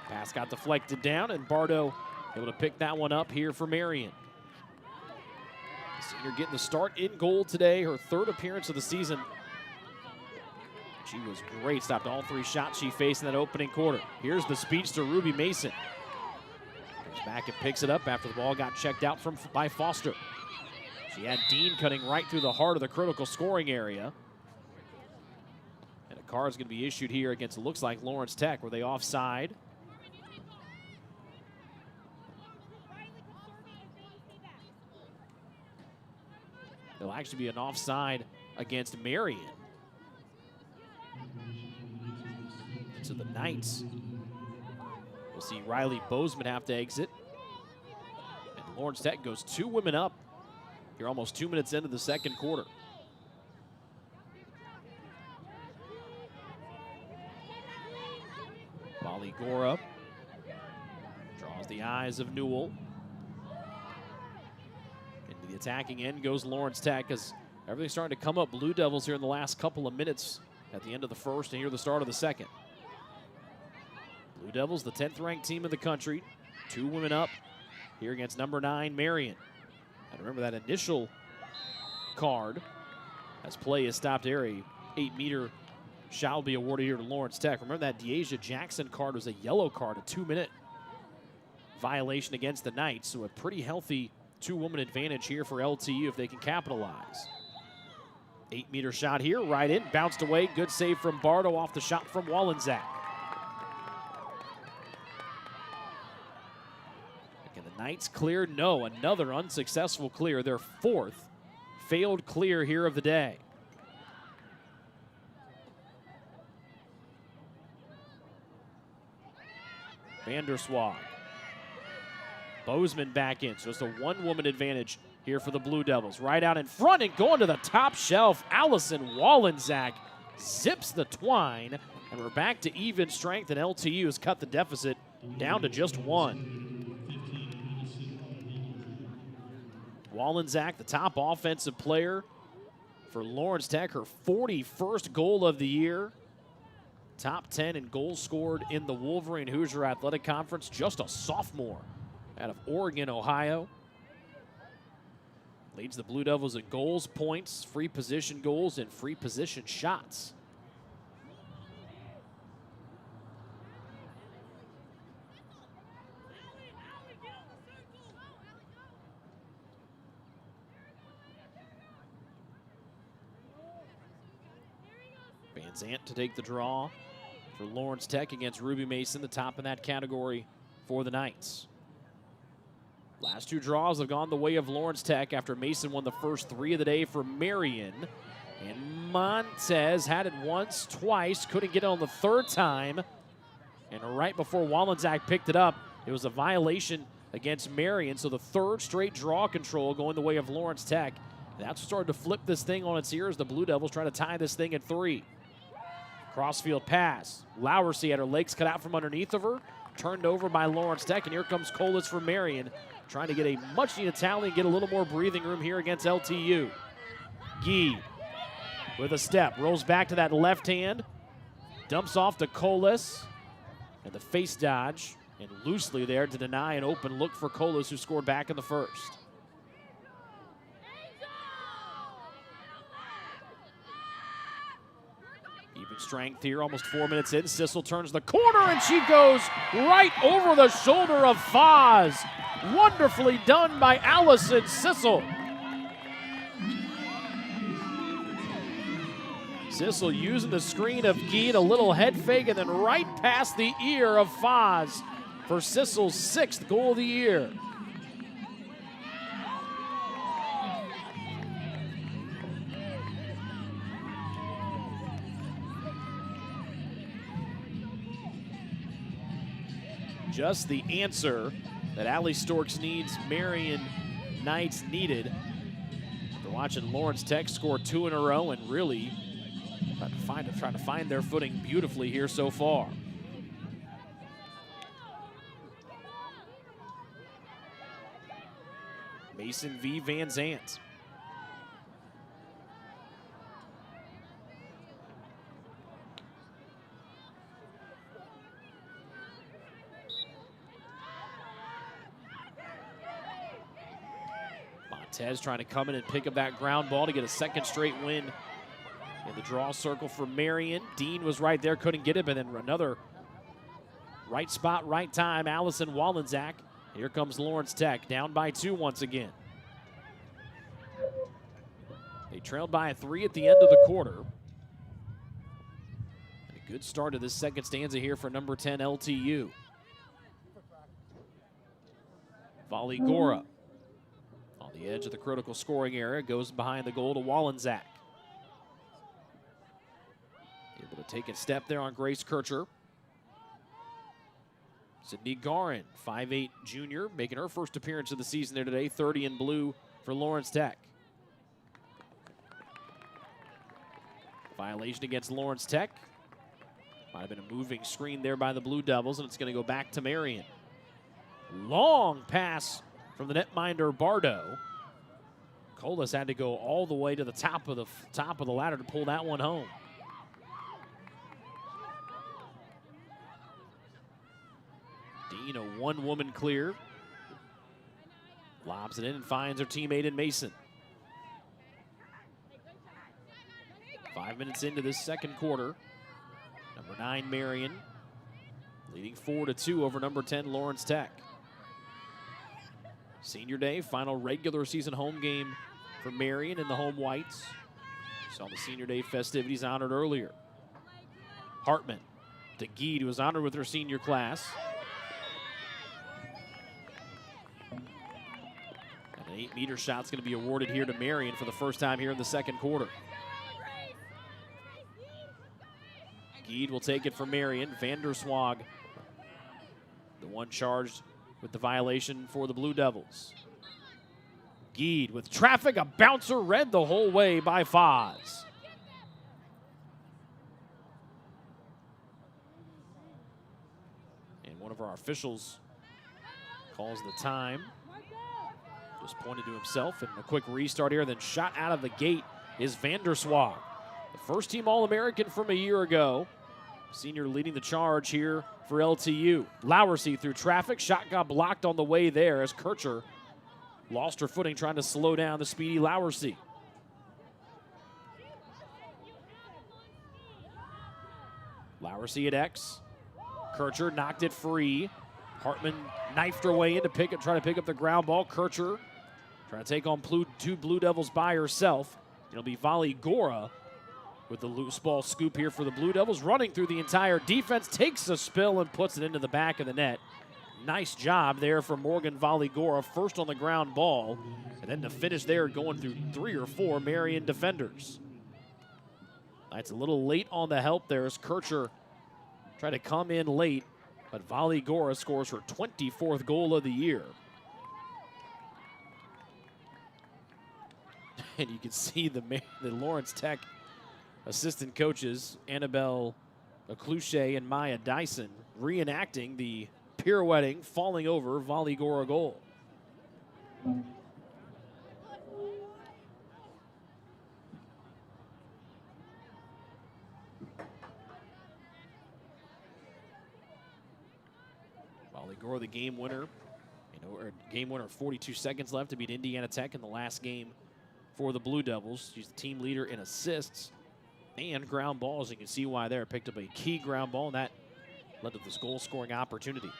Pass got deflected down, and Bardo able to pick that one up here for Marian. Senior getting the start in goal today, her 3rd appearance of the season. She was great, stopped all 3 shots she faced in that opening quarter. Here's the speedster, Ruby Mason. Comes back and picks it up after the ball got checked out by Foster. She had Dean cutting right through the heart of the critical scoring area. And a card is going to be issued here against, it looks like, Lawrence Tech. Were they offside? There'll actually be an offside against Marian. So the Knights, we'll see Riley Bozeman have to exit. And Lawrence Tech goes 2 women up. You're almost 2 minutes into the second quarter. Molly Gora draws the eyes of Newell. Into the attacking end goes Lawrence Tech as everything's starting to come up. Blue Devils here in the last couple of minutes at the end of the first and here the start of the second. Blue Devils, the 10th ranked team in the country. 2 women up here against number 9, Marian. And remember that initial card as play is stopped there. A 8-meter shall be awarded here to Lawrence Tech. Remember that Deasia Jackson card was a yellow card, a 2-minute violation against the Knights. So a pretty healthy 2-woman advantage here for LTU if they can capitalize. 8-meter shot here, right in, bounced away. Good save from Bardo off the shot from Wallensack. Knights clear, no, another unsuccessful clear, their 4th failed clear here of the day. Vanderswag. Bozeman back in, so it's a 1-woman advantage here for the Blue Devils. Right out in front and going to the top shelf, Allison Wallensack zips the twine, and we're back to even strength, and LTU has cut the deficit down to just 1. Wallensack, the top offensive player for Lawrence Tech, her 41st goal of the year. Top 10 in goals scored in the Wolverine Hoosier Athletic Conference. Just a sophomore out of Oregon, Ohio. Leads the Blue Devils in goals, points, free position goals, and free position shots. Zant to take the draw for Lawrence Tech against Ruby Mason, the top in that category for the Knights. Last 2 draws have gone the way of Lawrence Tech after Mason won the first 3 of the day for Marian. And Montez had it once, twice, couldn't get it on the 3rd time. And right before Wallensack picked it up, it was a violation against Marian. So the 3rd straight draw control going the way of Lawrence Tech. That's started to flip this thing on its ears. The Blue Devils trying to tie this thing at 3. Crossfield pass. Lowersy had her legs cut out from underneath of her. Turned over by Lawrence Tech, and here comes Colas for Marian, trying to get a much-needed tally and get a little more breathing room here against LTU. Gee with a step, rolls back to that left hand, dumps off to Colas, and the face dodge, and loosely there to deny an open look for Colas, who scored back in the first. Even strength here, almost 4 minutes in. Sissel turns the corner, and she goes right over the shoulder of Foz. Wonderfully done by Allison Sissel. Sissel using the screen of Geet, a little head fake, and then right past the ear of Foz for Sissel's 6th goal of the year. Just the answer that Allie Storks needs, Marian Knights needed. After watching Lawrence Tech score 2 in a row and really Trying to find their footing beautifully here so far. Mason v. Van Zant. Montez trying to come in and pick up that ground ball to get a second straight win in the draw circle for Marian. Dean was right there, couldn't get it, but then another right spot, right time. Allison Wallenczak. Here comes Lawrence Tech, down by 2 once again. They trailed by 3 at the end of the quarter. And a good start to this second stanza here for number 10 LTU. Volley Gora on the edge of the critical scoring area, goes behind the goal to Wallenczak. Able to take a step there on Grace Kircher. Sydney Garin, 5'8" junior, making her first appearance of the season there today, 30 in blue for Lawrence Tech. Violation against Lawrence Tech. Might have been a moving screen there by the Blue Devils, and it's going to go back to Marian. Long pass from the netminder Bardo. Colas had to go all the way to the top of the ladder to pull that one home. Dean, a one-woman clear. Lobs it in and finds her teammate in Mason. 5 minutes into this second quarter. Number 9, Marian, leading 4-2 over number 10, Lawrence Tech. Senior Day, final regular season home game for Marian in the home whites. Saw the Senior Day festivities honored earlier. Hartman to Geed, who was honored with her senior class. An 8-meter shot's going to be awarded here to Marian for the first time here in the second quarter. Geed will take it from Marian. Vanderswag, the one charged with the violation for the Blue Devils. Geed with traffic, a bouncer read the whole way by Foz. And one of our officials calls the time. Just pointed to himself, and a quick restart here, then shot out of the gate is Vanderswag. The first team All-American from a year ago. Senior leading the charge here for LTU. Lowersy through traffic. Shot got blocked on the way there as Kircher lost her footing trying to slow down the speedy Lowersy. Lowersy at X. Kircher knocked it free. Hartman knifed her way in to try to pick up the ground ball. Kircher trying to take on two Blue Devils by herself. It'll be Volley Gora with the loose ball scoop here for the Blue Devils. Running through the entire defense, takes a spill and puts it into the back of the net. Nice job there from Morgan Volley Gora, first on the ground ball, and then to finish there going through 3 or 4 Marian defenders. That's a little late on the help there as Kircher tried to come in late, but Volley Gora scores her 24th goal of the year. And you can see the Lawrence Tech assistant coaches, Annabelle Acluche and Maya Dyson, reenacting the pirouetting, falling over Volley Gora goal. Volley Gora, the game winner. Game winner, 42 seconds left to beat Indiana Tech in the last game for the Blue Devils. She's the team leader in assists and ground balls. You can see why there. Picked up a key ground ball, and that led to this goal-scoring opportunity.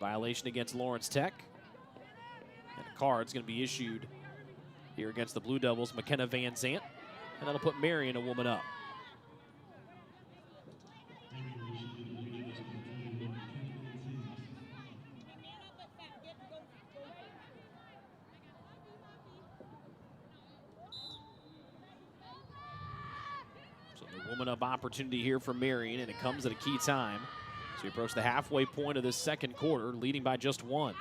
Violation against Lawrence Tech. And a card's going to be issued here against the Blue Devils, McKenna Van Zant. And that'll put Marian a woman up. Woman up opportunity here for Marian, and it comes at a key time. So we approach the halfway point of this second quarter, leading by just 1.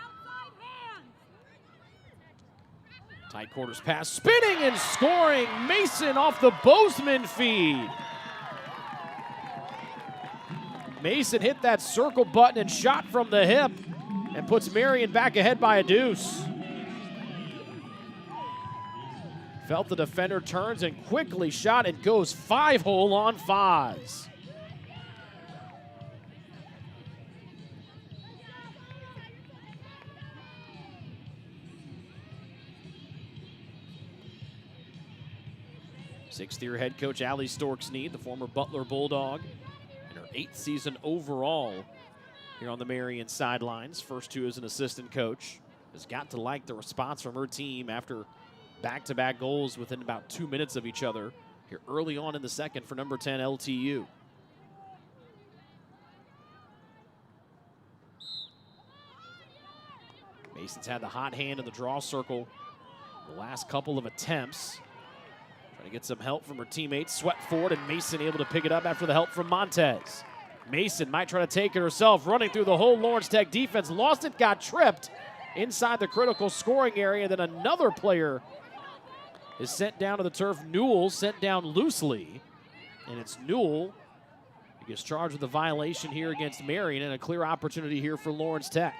Tight quarters pass, spinning and scoring. Mason off the Bozeman feed. Mason hit that circle button and shot from the hip and puts Marian back ahead by a deuce. Felt the defender, turns and quickly shot and goes 5-hole on Foz. Sixth-year head coach Allie Storksneed, the former Butler Bulldog, in her 8th season overall here on the Marian sidelines. First 2 as an assistant coach. Has got to like the response from her team after back-to-back goals within about 2 minutes of each other here early on in the second for number 10 LTU. Mason's had the hot hand in the draw circle the last couple of attempts. Trying to get some help from her teammates. Swept forward, and Mason able to pick it up after the help from Montez. Mason might try to take it herself, running through the whole Lawrence Tech defense. Lost it, got tripped inside the critical scoring area. Then another player is sent down to the turf. Newell sent down loosely. And it's Newell who gets charged with a violation here against Marian, and a clear opportunity here for Lawrence Tech.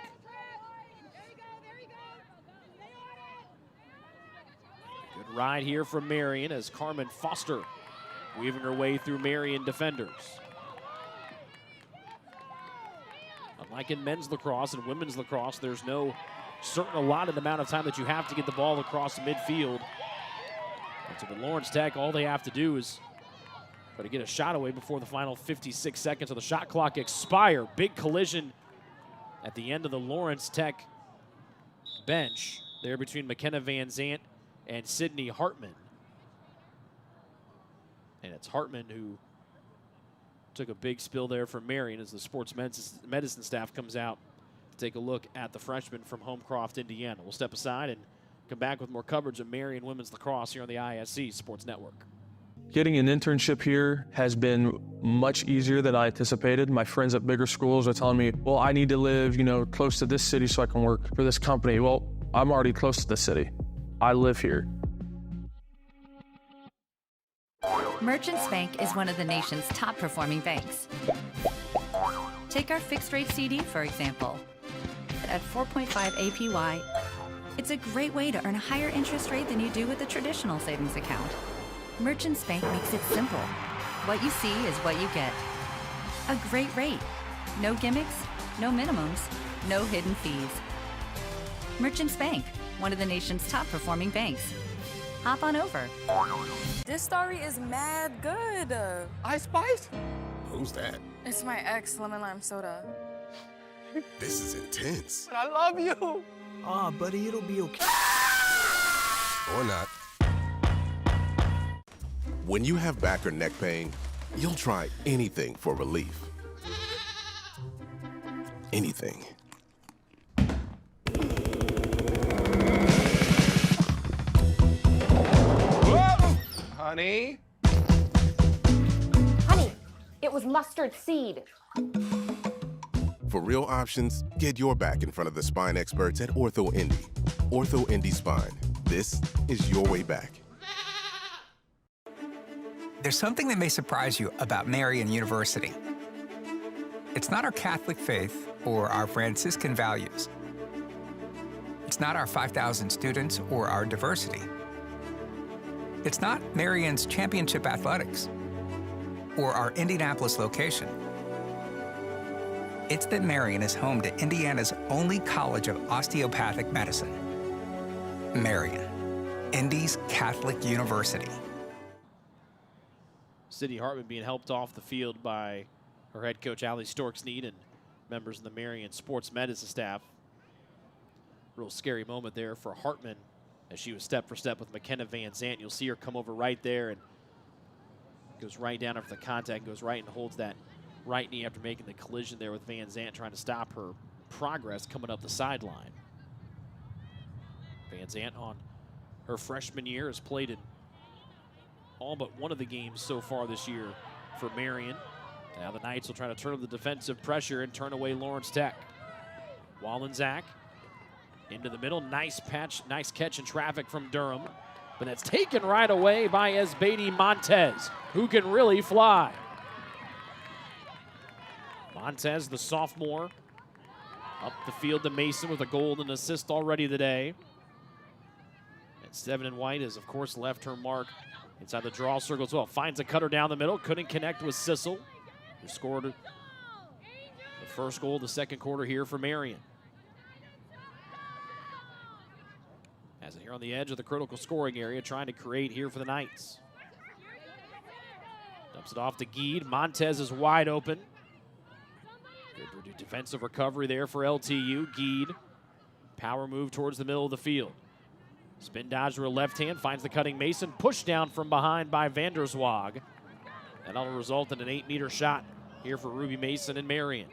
Good ride here from Marian as Carmen Foster weaving her way through Marian defenders. Unlike in men's lacrosse and women's lacrosse, there's no certain allotted amount of time that you have to get the ball across midfield. And so with Lawrence Tech, all they have to do is try to get a shot away before the final 56 seconds of the shot clock expire. Big collision at the end of the Lawrence Tech bench there between McKenna Van Zant and Sydney Hartman. And it's Hartman who took a big spill there for Marian as the sports medicine staff comes out to take a look at the freshman from Homecroft, Indiana. We'll step aside and come back with more coverage of Marian women's lacrosse here on the ISC Sports Network. Getting an internship here has been much easier than I anticipated. My friends at bigger schools are telling me, well, I need to live, close to this city so I can work for this company. Well, I'm already close to the city. I live here. Merchants Bank is one of the nation's top performing banks. Take our fixed rate CD, for example. At 4.5 APY, it's a great way to earn a higher interest rate than you do with a traditional savings account. Merchants Bank makes it simple. What you see is what you get. A great rate. No gimmicks, no minimums, no hidden fees. Merchants Bank, one of the nation's top performing banks. Hop on over. This story is mad good. Ice Spice? Who's that? It's my ex lemon lime soda. This is intense. But I love you. Ah, buddy, it'll be okay. Or not. When you have back or neck pain, you'll try anything for relief. Anything. Honey? Honey, it was mustard seed. For real options, get your back in front of the spine experts at Ortho Indy. Ortho Indy Spine. This is your way back. There's something that may surprise you about Marian University. It's not our Catholic faith or our Franciscan values. It's not our 5,000 students or our diversity. It's not Marian's championship athletics or our Indianapolis location. It's that Marian is home to Indiana's only college of osteopathic medicine. Marian, Indy's Catholic University. Sydney Hartman being helped off the field by her head coach Allie Storksneed and members of the Marian sports medicine staff. Real scary moment there for Hartman as she was step for step with McKenna Van Zant. You'll see her come over right there and goes right down after the contact, goes right and holds that right knee after making the collision there with Van Zant, trying to stop her progress coming up the sideline. Van Zant on her freshman year has played in all but one of the games so far this year for Marian. Now the Knights will try to turn up the defensive pressure and turn away Lawrence Tech. Wallensack Into the middle, nice catch in traffic from Durham. But that's taken right away by Esbady Montez, who can really fly. Montez, the sophomore, up the field to Mason with a goal and an assist already today. And Seven and White has, of course, left her mark inside the draw circle as well. Finds a cutter down the middle, couldn't connect with Sissel, who scored the first goal of the second quarter here for Marian. Has it here on the edge of the critical scoring area, trying to create here for the Knights. Dumps it off to Geed. Montez is wide open. Good defensive recovery there for LTU. Geed, power move towards the middle of the field. Spin dodge to her left hand, finds the cutting Mason. Pushed down from behind by Vanderswag. That'll result in an 8-meter shot here for Ruby Mason and Marian.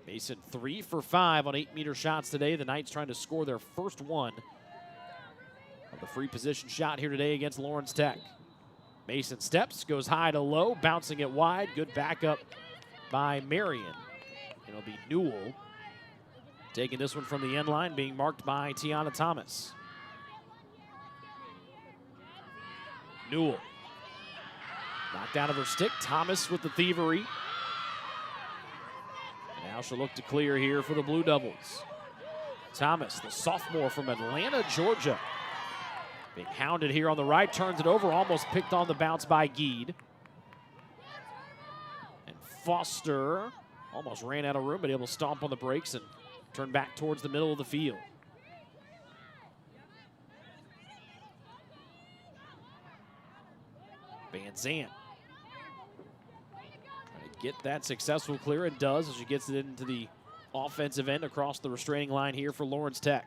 Mason 3 for 5 on 8-meter shots today. The Knights trying to score their first one of the free position shot here today against Lawrence Tech. Mason steps, goes high to low, bouncing it wide. Good backup by Marian. It'll be Newell taking this one from the end line, being marked by Tiana Thomas. Newell knocked out of her stick. Thomas with the thievery. Now she'll look to clear here for the Blue Devils. Thomas, the sophomore from Atlanta, Georgia. Being hounded here on the right, turns it over, almost picked on the bounce by Geed. And Foster almost ran out of room, but able to stomp on the brakes and turn back towards the middle of the field. Van Zandt. Get that successful clear, and does as she gets it into the offensive end across the restraining line here for Lawrence Tech.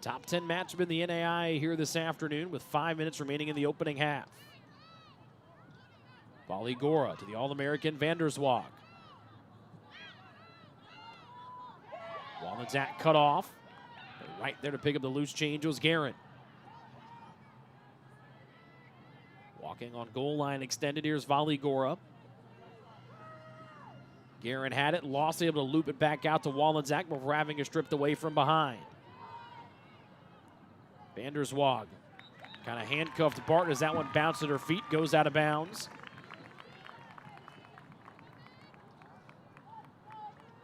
Top 10 matchup in the NAIA here this afternoon with 5 minutes remaining in the opening half. Volley Gora to the All-American Vanderswag. Wallensack cut off. But right there to pick up the loose change was Guerin. Walking on goal line extended, here's Volley Gora. Guerin had it, lost, able to loop it back out to Wallensack before having it stripped away from behind. Vanderswag kind of handcuffed Barton as that one bounced at her feet, goes out of bounds.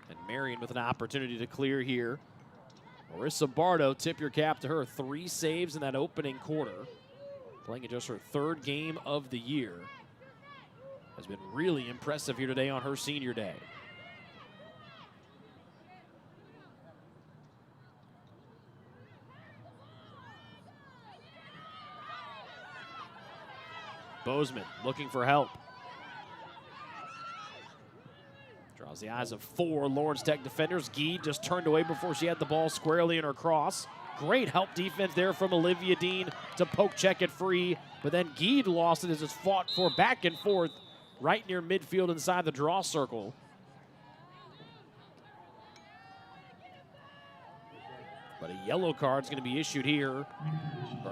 And Marian with an opportunity to clear here. Marissa Bardo, tip your cap to her. 3 saves in that opening quarter. Playing in just her 3rd game of the year. Has been really impressive here today on her senior day. Bozeman looking for help. Draws the eyes of 4 Lawrence Tech defenders. Geed just turned away before she had the ball squarely in her cross. Great help defense there from Olivia Dean to poke check it free. But then Geed lost it as it's fought for back and forth right near midfield inside the draw circle. But a yellow card is going to be issued here. Or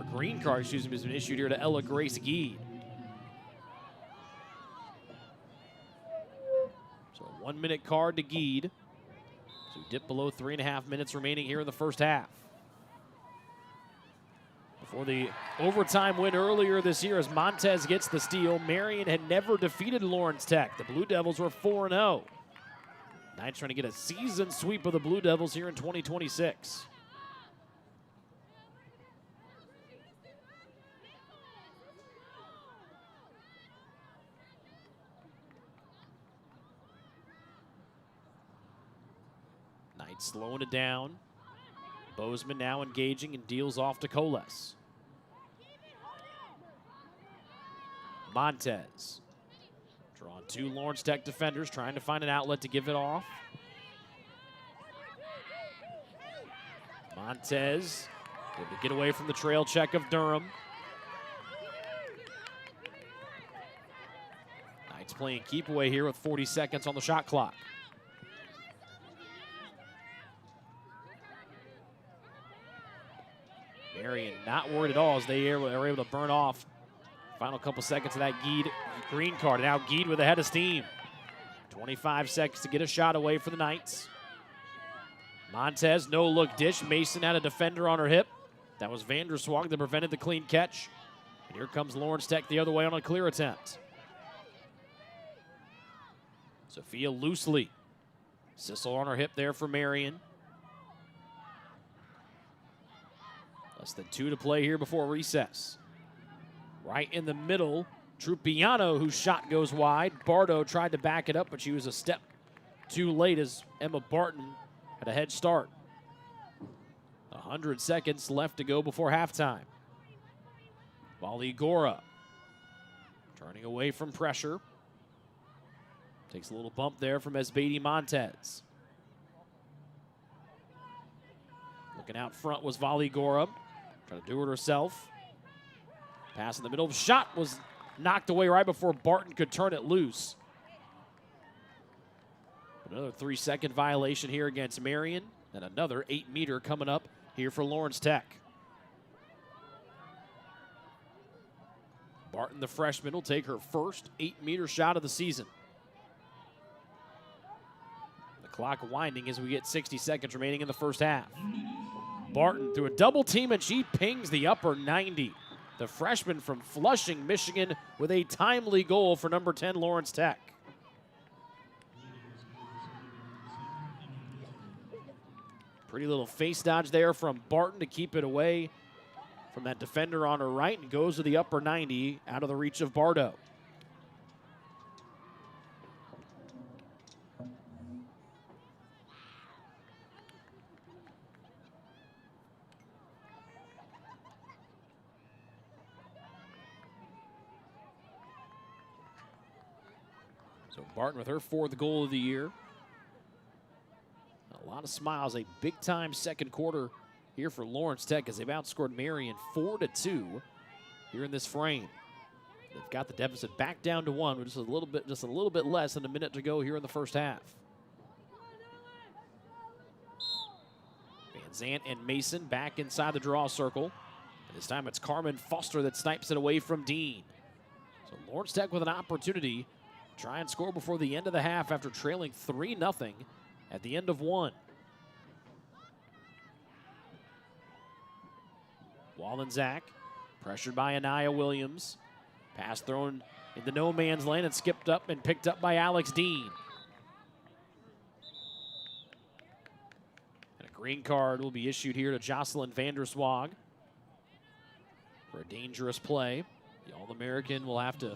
a green card, excuse me, has been issued here to Ella Grace Geed. So a 1-minute card to Geed. So dip below 3.5 minutes remaining here in the first half. Before the overtime win earlier this year as Montez gets the steal, Marian had never defeated Lawrence Tech. The Blue Devils were 4-0. Knights trying to get a season sweep of the Blue Devils here in 2026. Knights slowing it down. Bozeman now engaging and deals off to Coles. Montez. Drawing 2 Lawrence Tech defenders, trying to find an outlet to give it off. Montez able to get away from the trail check of Durham. Knights playing keep away here with 40 seconds on the shot clock. Marian not worried at all as they are able to burn off final couple seconds of that Geed green card. Now Geed with a head of steam. 25 seconds to get a shot away for the Knights. Montez, no-look dish. Mason had a defender on her hip. That was Vanderswag that prevented the clean catch. And here comes Lawrence Tech the other way on a clear attempt. Sophia loosely. Sissel on her hip there for Marian. Less than 2 to play here before recess. Right in the middle, Trupiano, whose shot goes wide. Bardo tried to back it up, but she was a step too late as Emma Barton had a head start. 100 seconds left to go before halftime. Valigora turning away from pressure. Takes a little bump there from Esbady Montez. Looking out front was Valigora. Trying to do it herself. Pass in the middle. Shot was knocked away right before Barton could turn it loose. Another 3-second violation here against Marian. And another 8-meter coming up here for Lawrence Tech. Barton, the freshman, will take her first 8-meter shot of the season. The clock winding as we get 60 seconds remaining in the first half. Barton through a double team, and she pings the upper 90. The freshman from Flushing, Michigan, with a timely goal for number 10, Lawrence Tech. Pretty little face dodge there from Barton to keep it away from that defender on her right, and goes to the upper 90 out of the reach of Bardo. So Barton with her 4th goal of the year. A lot of smiles, a big-time second quarter here for Lawrence Tech as they've outscored Marian 4-2 here in this frame. They've got the deficit back down to 1 with just a little bit less than a minute to go here in the first half. Van Zant and Mason back inside the draw circle. And this time it's Carmen Foster that snipes it away from Dean. So Lawrence Tech with an opportunity to try and score before the end of the half after trailing 3-0 at the end of 1. Wallensack pressured by Anaya Williams. Pass thrown into no man's land and skipped up and picked up by Alex Dean. And a green card will be issued here to Jocelyn Vanderswag for a dangerous play. The All-American will have to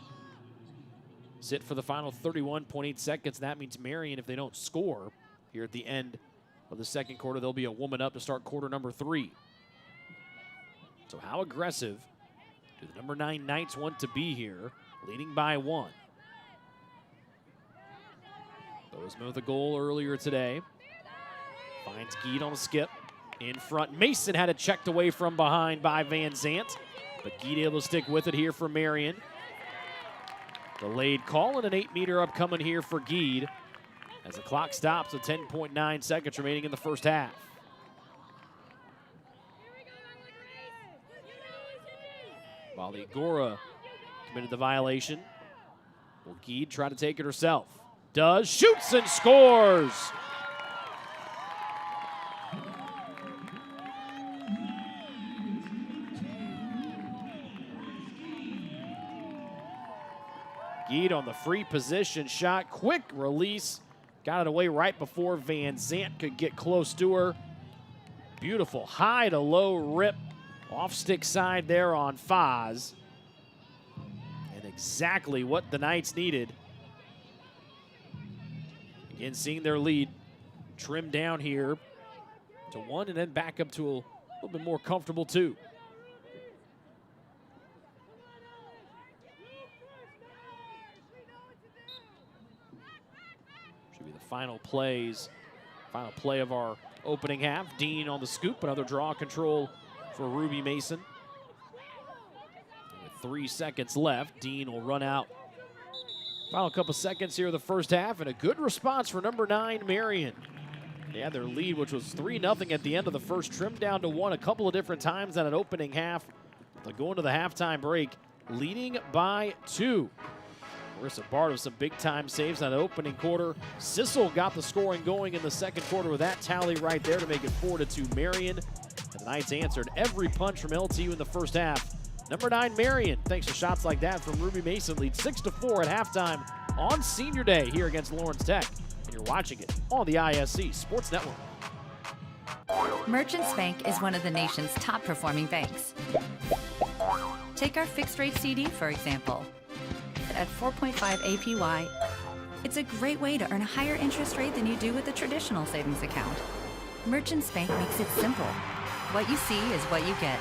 sit for the final 31.8 seconds. That means Marian, if they don't score here at the end of the second quarter, there'll be a woman up to start quarter number 3. So how aggressive do the number 9 Knights want to be here, leading by 1? Bozeman with a goal earlier today. Finds Geed on a skip. In front, Mason had it checked away from behind by Van Zant, but Geed able to stick with it here for Marian. Delayed call and an 8-meter upcoming here for Geed as the clock stops with 10.9 seconds remaining in the first half. Valigora committed the violation. Will Geed try to take it herself? Does, shoots and scores! Geed on the free position shot, quick release. Got it away right before Van Zant could get close to her. Beautiful high to low rip. Off stick side there on Foz. And exactly what the Knights needed. Again, seeing their lead trimmed down here to 1 and then back up to a little bit more comfortable 2. Should be the final play of our opening half. Dean on the scoop, another draw control for Ruby Mason. With 3 seconds left, Dean will run out. Final couple seconds here of the first half, and a good response for number 9, Marian. They had their lead, which was 3-0 at the end of the first, trimmed down to 1 a couple of different times at an opening half. They'll go into the halftime break, leading by 2. Marissa Bard with some big-time saves in that opening quarter. Sissel got the scoring going in the second quarter with that tally right there to make it 4-2 Marian. And the Knights answered every punch from LTU in the first half. Number 9, Marian, thanks to shots like that from Ruby Mason, leads 6-4 at halftime on Senior Day here against Lawrence Tech. And you're watching it on the ISC Sports Network. Merchants Bank is one of the nation's top performing banks. Take our fixed rate CD, for example. At 4.5 APY, it's a great way to earn a higher interest rate than you do with a traditional savings account. Merchants Bank makes it simple. What you see is what you get.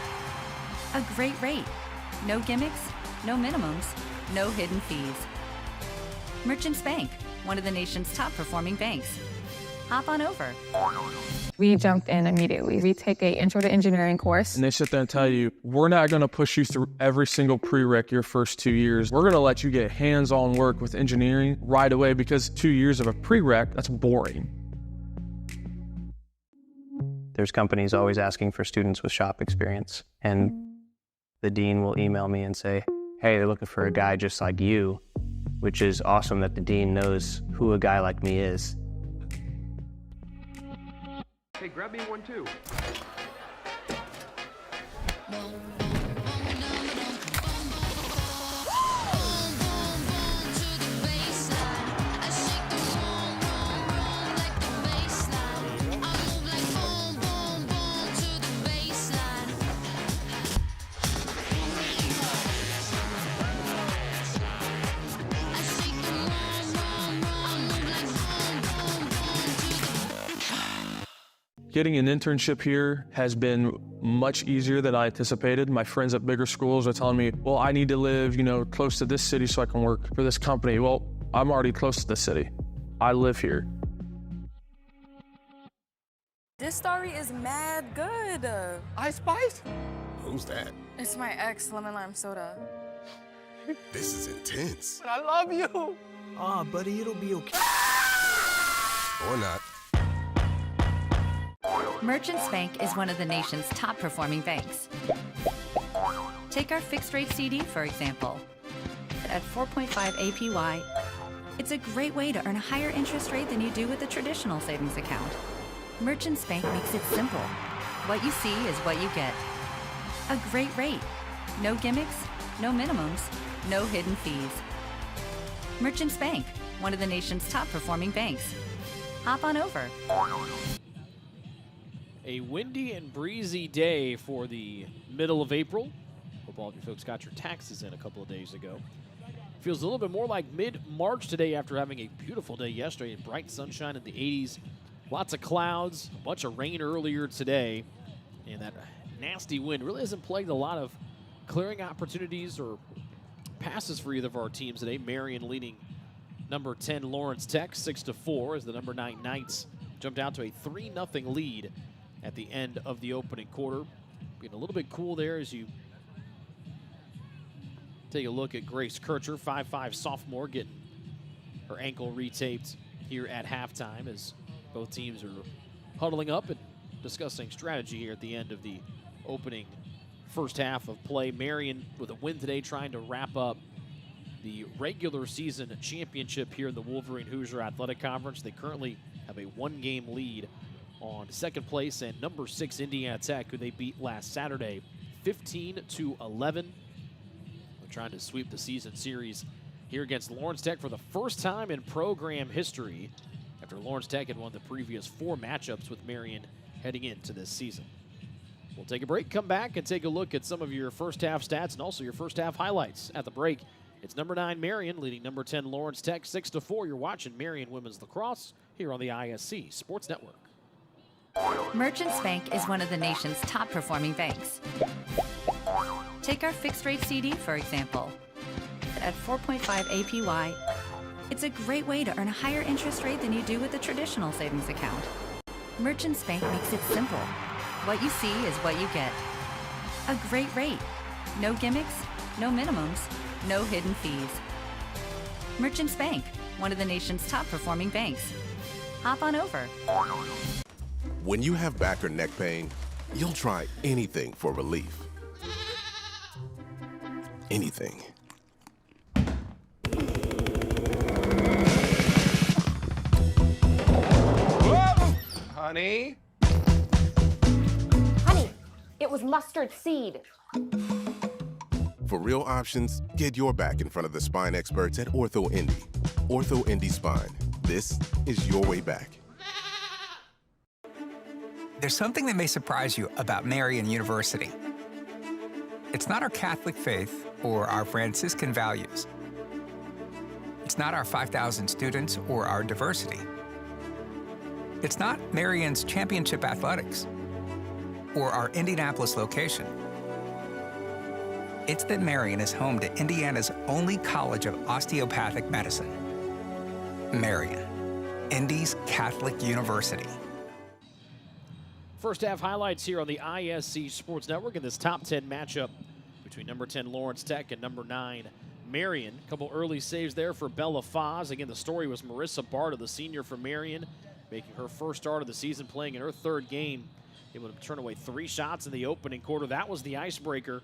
A great rate. No gimmicks, no minimums, no hidden fees. Merchants Bank, one of the nation's top performing banks. Hop on over. We jumped in immediately. We take an intro to engineering course. And they sit there and tell you, we're not going to push you through every single prereq your first 2 years. We're going to let you get hands-on work with engineering right away because 2 years of a prereq, that's boring. There's companies always asking for students with shop experience. And the dean will email me and say, hey, they're looking for a guy just like you, which is awesome that the dean knows who a guy like me is. Hey, grab me one too. Getting an internship here has been much easier than I anticipated. My friends at bigger schools are telling me, well, I need to live, close to this city so I can work for this company. Well, I'm already close to the city. I live here. This story is mad good. Ice Spice? Who's that? It's my ex, lemon lime soda. This is intense. But I love you. Ah, buddy, it'll be okay. Or not. Merchants Bank is one of the nation's top performing banks. Take our fixed rate CD, for example. At 4.5 APY, it's a great way to earn a higher interest rate than you do with a traditional savings account. Merchants Bank makes it simple. What you see is what you get. A great rate. No gimmicks, no minimums, no hidden fees. Merchants Bank, one of the nation's top performing banks. Hop on over. A windy and breezy day for the middle of April. Hope all of you folks got your taxes in a couple of days ago. Feels a little bit more like mid-March today after having a beautiful day yesterday. Bright sunshine in the 80s. Lots of clouds, a bunch of rain earlier today. And that nasty wind really hasn't plagued a lot of clearing opportunities or passes for either of our teams today. Marian leading number 10 Lawrence Tech 6-4 as the number 9 Knights jumped out to a 3-0 lead at the end of the opening quarter. Getting a little bit cool there as you take a look at Grace Kircher, 5'5" sophomore, getting her ankle retaped here at halftime as both teams are huddling up and discussing strategy here at the end of the opening first half of play. Marian with a win today, trying to wrap up the regular season championship here in the Wolverine Hoosier Athletic Conference. They currently have a 1-game lead on second place and number 6 Indiana Tech, who they beat last Saturday 15-11. They're trying to sweep the season series here against Lawrence Tech for the first time in program history after Lawrence Tech had won the previous 4 matchups with Marian heading into this season. We'll take a break, come back, and take a look at some of your first half stats and also your first half highlights. At the break, it's number 9 Marian leading number 10 Lawrence Tech 6-4. You're watching Marian Women's Lacrosse here on the ISC Sports Network. Merchants Bank is one of the nation's top performing banks. Take our fixed rate CD, for example. At 4.5 APY, it's a great way to earn a higher interest rate than you do with a traditional savings account. Merchants Bank makes it simple. What you see is what you get. A great rate. No gimmicks, no minimums, no hidden fees. Merchants Bank, one of the nation's top performing banks. Hop on over. When you have back or neck pain, you'll try anything for relief. Anything. Honey? Honey, it was mustard seed. For real options, get your back in front of the spine experts at Ortho Indy. Ortho Indy Spine. This is your way back. There's something that may surprise you about Marian University. It's not our Catholic faith or our Franciscan values. It's not our 5,000 students or our diversity. It's not Marian's championship athletics or our Indianapolis location. It's that Marian is home to Indiana's only college of osteopathic medicine. Marian, Indy's Catholic University. First half highlights here on the ISC Sports Network in this top 10 matchup between number 10 Lawrence Tech and number 9 Marian. A couple early saves there for Bella Foz. Again, the story was Marissa Barta, the senior for Marian, making her first start of the season, playing in her third game. Able to turn away 3 shots in the opening quarter. That was the icebreaker,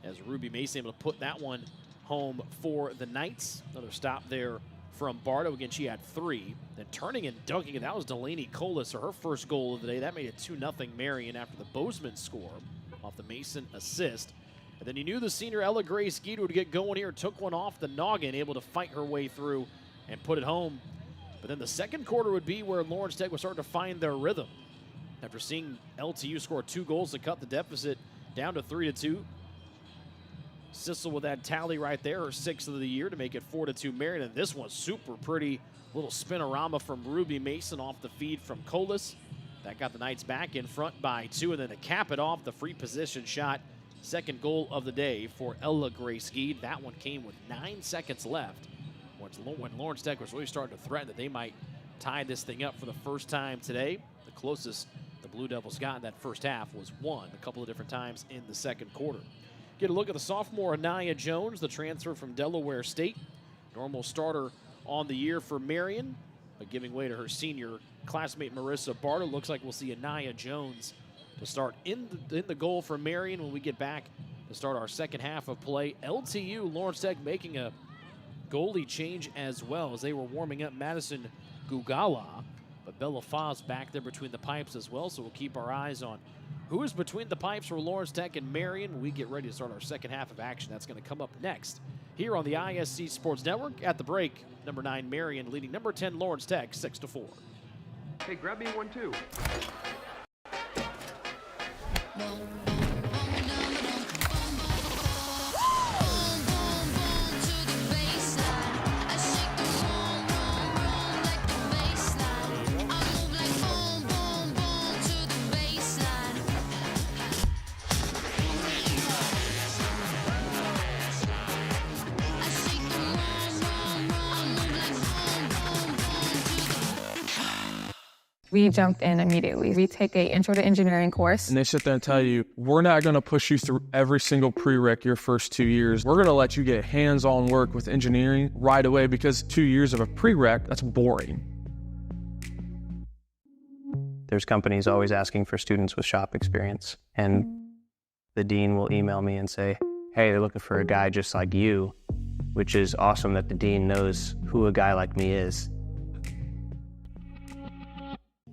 as Ruby Mason able to put that one home for the Knights. Another stop there from Bardo. Again, she had 3. Then turning and dunking it, that was Delaney Colas, her first goal of the day. That made it 2-0 Marian after the Bozeman score off the Mason assist. And then you knew the senior Ella Grace Geet would get going here, took one off the noggin, able to fight her way through and put it home. But then the second quarter would be where Lawrence Tech was starting to find their rhythm. After seeing LTU score 2 goals to cut the deficit down to 3-2. Sissel with that tally right there, her 6th of the year, to make it 4-2 Marian. And this one's super pretty. Little spinorama from Ruby Mason off the feed from Colas. That got the Knights back in front by 2. And then to cap it off, the free position shot. Second goal of the day for Ella Grace Geed. That one came with 9 seconds left, when Lawrence Tech was really starting to threaten that they might tie this thing up for the first time today. The closest the Blue Devils got in that first half was 1 a couple of different times in the second quarter. Get a look at the sophomore NAIA Jones, the transfer from Delaware State. Normal starter on the year for Marian, but giving way to her senior classmate Marissa Barta. Looks like we'll see Anaya Jones to start in the goal for Marian when we get back to start our second half of play. LTU, Lawrence Tech making a goalie change as well as they were warming up Madison Gugala, but Bella Foz back there between the pipes as well, so we'll keep our eyes on who is between the pipes for Lawrence Tech and Marian when we get ready to start our second half of action. That's going to come up next here on the ISC Sports Network. At the break, number 9 Marian leading number 10 Lawrence Tech 6-4. Hey, grab me one too. We jumped in immediately. We take a intro to engineering course. And they sit there and tell you, we're not going to push you through every single prereq your first 2 years. We're going to let you get hands-on work with engineering right away, because 2 years of a prereq, that's boring. There's companies always asking for students with shop experience. And the dean will email me and say, hey, they're looking for a guy just like you, which is awesome that the dean knows who a guy like me is.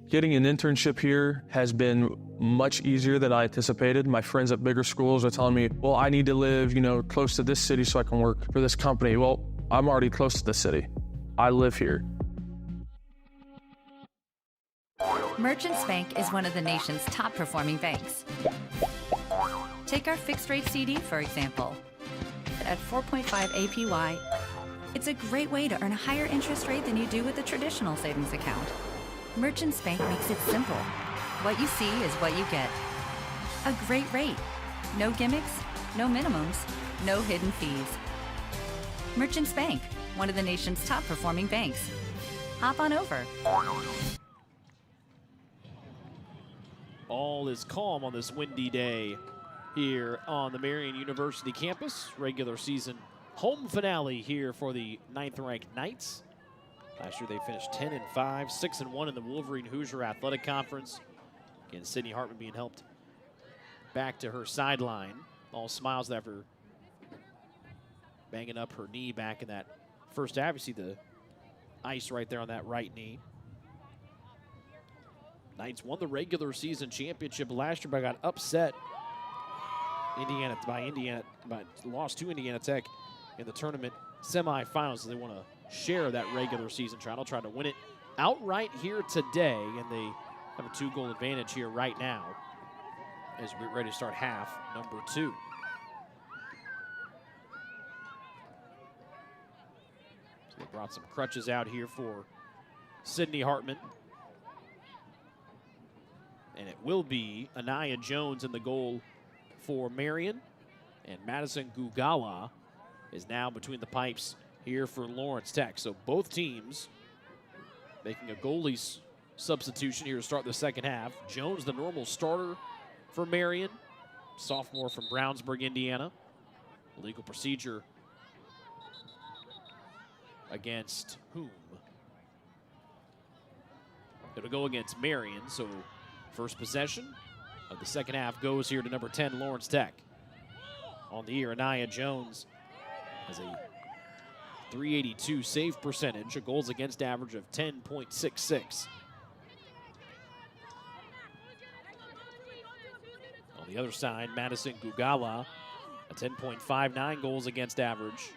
Getting an internship here has been much easier than I anticipated. My friends at bigger schools are telling me, well, I need to live, close to this city so I can work for this company. Well, I'm already close to the city. I live here. Merchants Bank is one of the nation's top performing banks. Take our fixed rate CD, for example. At 4.5 APY, it's a great way to earn a higher interest rate than you do with a traditional savings account. Merchants Bank makes it simple. What you see is what you get. A great rate. No gimmicks, no minimums, no hidden fees. Merchants Bank, one of the nation's top performing banks. Hop on over. All is calm on this windy day here on the Marian University campus. Regular season home finale here for the 9th-ranked Knights. Last year they finished 10-5, 6-1 in the Wolverine Hoosier Athletic Conference. Again, Sydney Hartman being helped back to her sideline. All smiles after banging up her knee back in that first half. You see the ice right there on that right knee. Knights won the regular season championship last year, but got upset lost to Indiana Tech in the tournament semifinals. So they want to share that regular season title, try to win it outright here today, and they have a 2-goal advantage here right now as we get ready to start half number 2. So they brought some crutches out here for Sydney Hartman. And it will be Anaya Jones in the goal for Marian. And Madison Gugala is now between the pipes here for Lawrence Tech. So both teams making a goalie substitution here to start the second half. Jones, the normal starter for Marian, sophomore from Brownsburg, Indiana. Legal procedure against whom? It'll go against Marian, so first possession of the second half goes here to number 10, Lawrence Tech. On the year, Anaya Jones has a .382 save percentage, a goals against average of 10.66. On the other side, Madison Gugala, a 10.59 goals against average,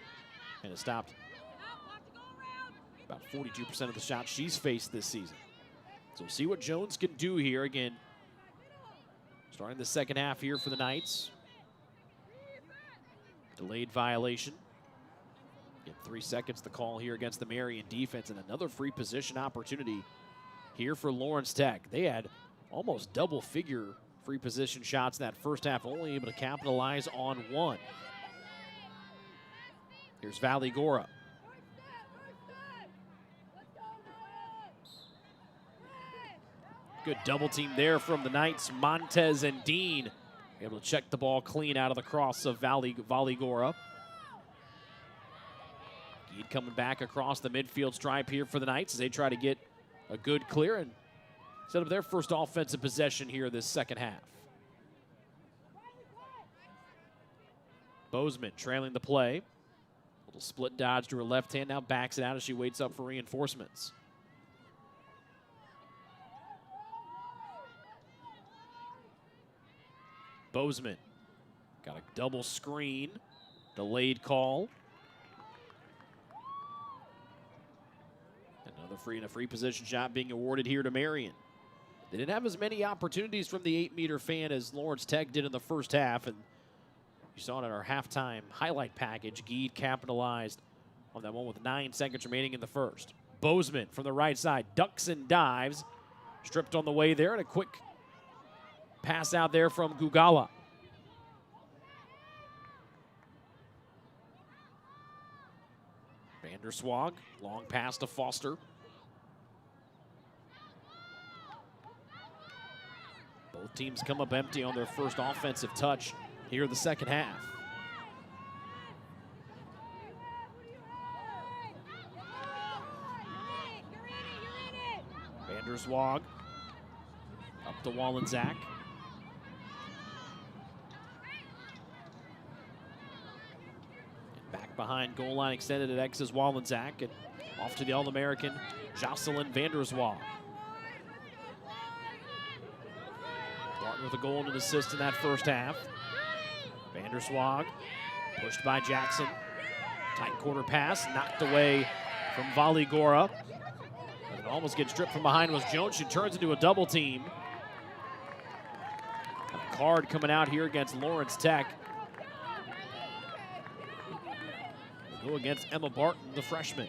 and has stopped about 42% of the shots she's faced this season. So we'll see what Jones can do here. Again, starting the second half here for the Knights. Delayed violation. In 3 seconds, the call here against the Marian defense, and another free position opportunity here for Lawrence Tech. They had almost double-figure free position shots in that first half, only able to capitalize on one. Here's Valley Gora. Good double team there from the Knights. Montez and Dean able to check the ball clean out of the cross of Valley Gora. Geed coming back across the midfield stripe here for the Knights as they try to get a good clear and set up their first offensive possession here this second half. Bozeman trailing the play. Little split dodge to her left hand, now backs it out as she waits up for reinforcements. Bozeman got a double screen, delayed call. Another free position shot being awarded here to Marian. They didn't have as many opportunities from the 8-meter fan as Lawrence Tech did in the first half, and you saw it in our halftime highlight package. Geed capitalized on that one with 9 seconds remaining in the first. Bozeman from the right side ducks and dives, stripped on the way there, and a quick pass out there from Gugala. Vanderswag, long pass to Foster. Both teams come up empty on their first offensive touch here in the second half. Vanderswag up to Wallensack. Back behind goal line extended at X is Wallensack, and off to the All-American Jocelyn Vanderswag. Barton with a goal and an assist in that first half. Vanderswag pushed by Jackson. Tight quarter pass, knocked away from Valley Gora. It almost gets stripped from behind was Jones. She turns into a double team. A card coming out here against Lawrence Tech. We'll go against Emma Barton, the freshman.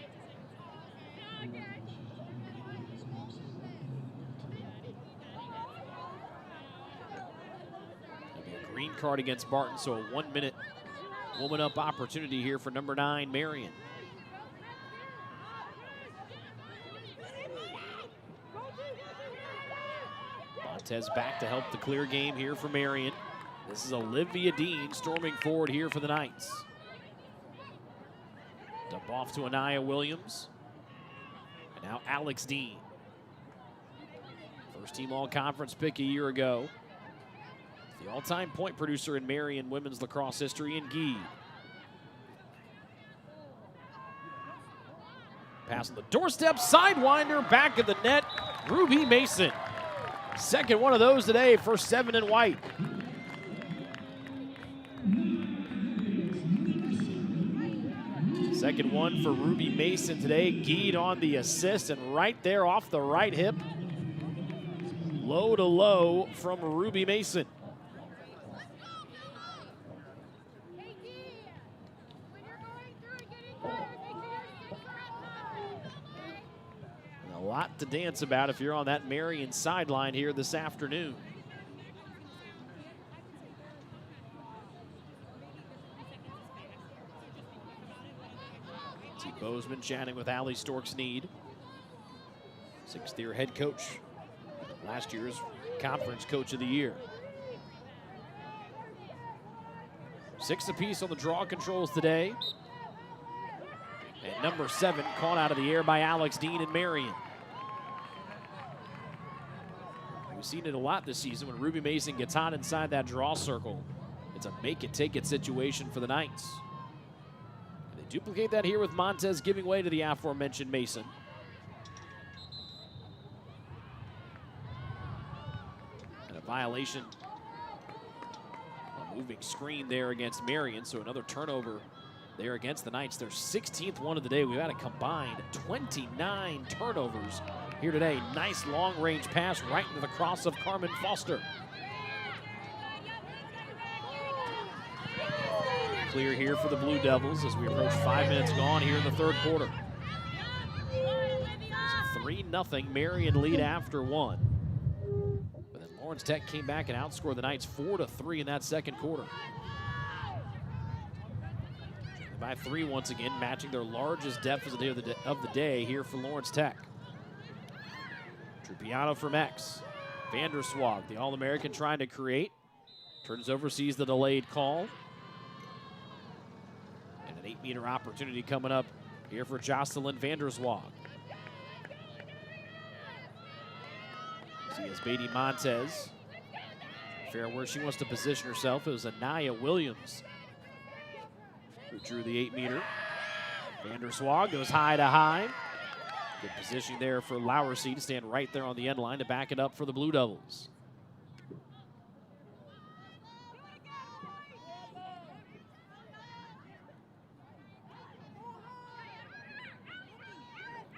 Green card against Barton, so a 1-minute woman up opportunity here for number 9, Marian. Montez back to help the clear game here for Marian. This is Olivia Dean storming forward here for the Knights. Dump off to Anaya Williams. And now Alex Dean. First team all-conference pick a year ago. The all-time point producer in Marian women's lacrosse history in Gee. Pass on the doorstep, sidewinder, back of the net, Ruby Mason. Second one of those today for 7 in white. Second one for Ruby Mason today. Geed on the assist and right there off the right hip. Low to low from Ruby Mason. And a lot to dance about if you're on that Marian sideline here this afternoon. See Bozeman chatting with Allie Storks-Need, 6th-year head coach, last year's conference coach of the year. 6 apiece on the draw controls today. And number 7 caught out of the air by Alex Dean and Marian. We've seen it a lot this season when Ruby Mason gets hot inside that draw circle. It's a make-it-take-it situation for the Knights. They duplicate that here with Montez giving way to the aforementioned Mason. And a violation. A moving screen there against Marian, so another turnover there against the Knights. Their 16th one of the day. We've had a combined 29 turnovers here today. Nice long-range pass right into the cross of Carmen Foster. Clear here for the Blue Devils as we approach 5 minutes gone here in the third quarter. It's a 3-0 Marian lead after one. But then Lawrence Tech came back and outscored the Knights 4-3 in that second quarter. By 3 once again, matching their largest deficit of the day here for Lawrence Tech. Trupiano from X. Vanderswag, the All-American, trying to create. Turns over, sees the delayed call. And an 8-meter opportunity coming up here for Jocelyn Vanderswag. See as Beatty Montez. Fair where she wants to position herself. It was a NAIA Williams who drew the 8-meter. Vanderswag goes high to high. Good positioning there for Lowersy to stand right there on the end line to back it up for the Blue Devils.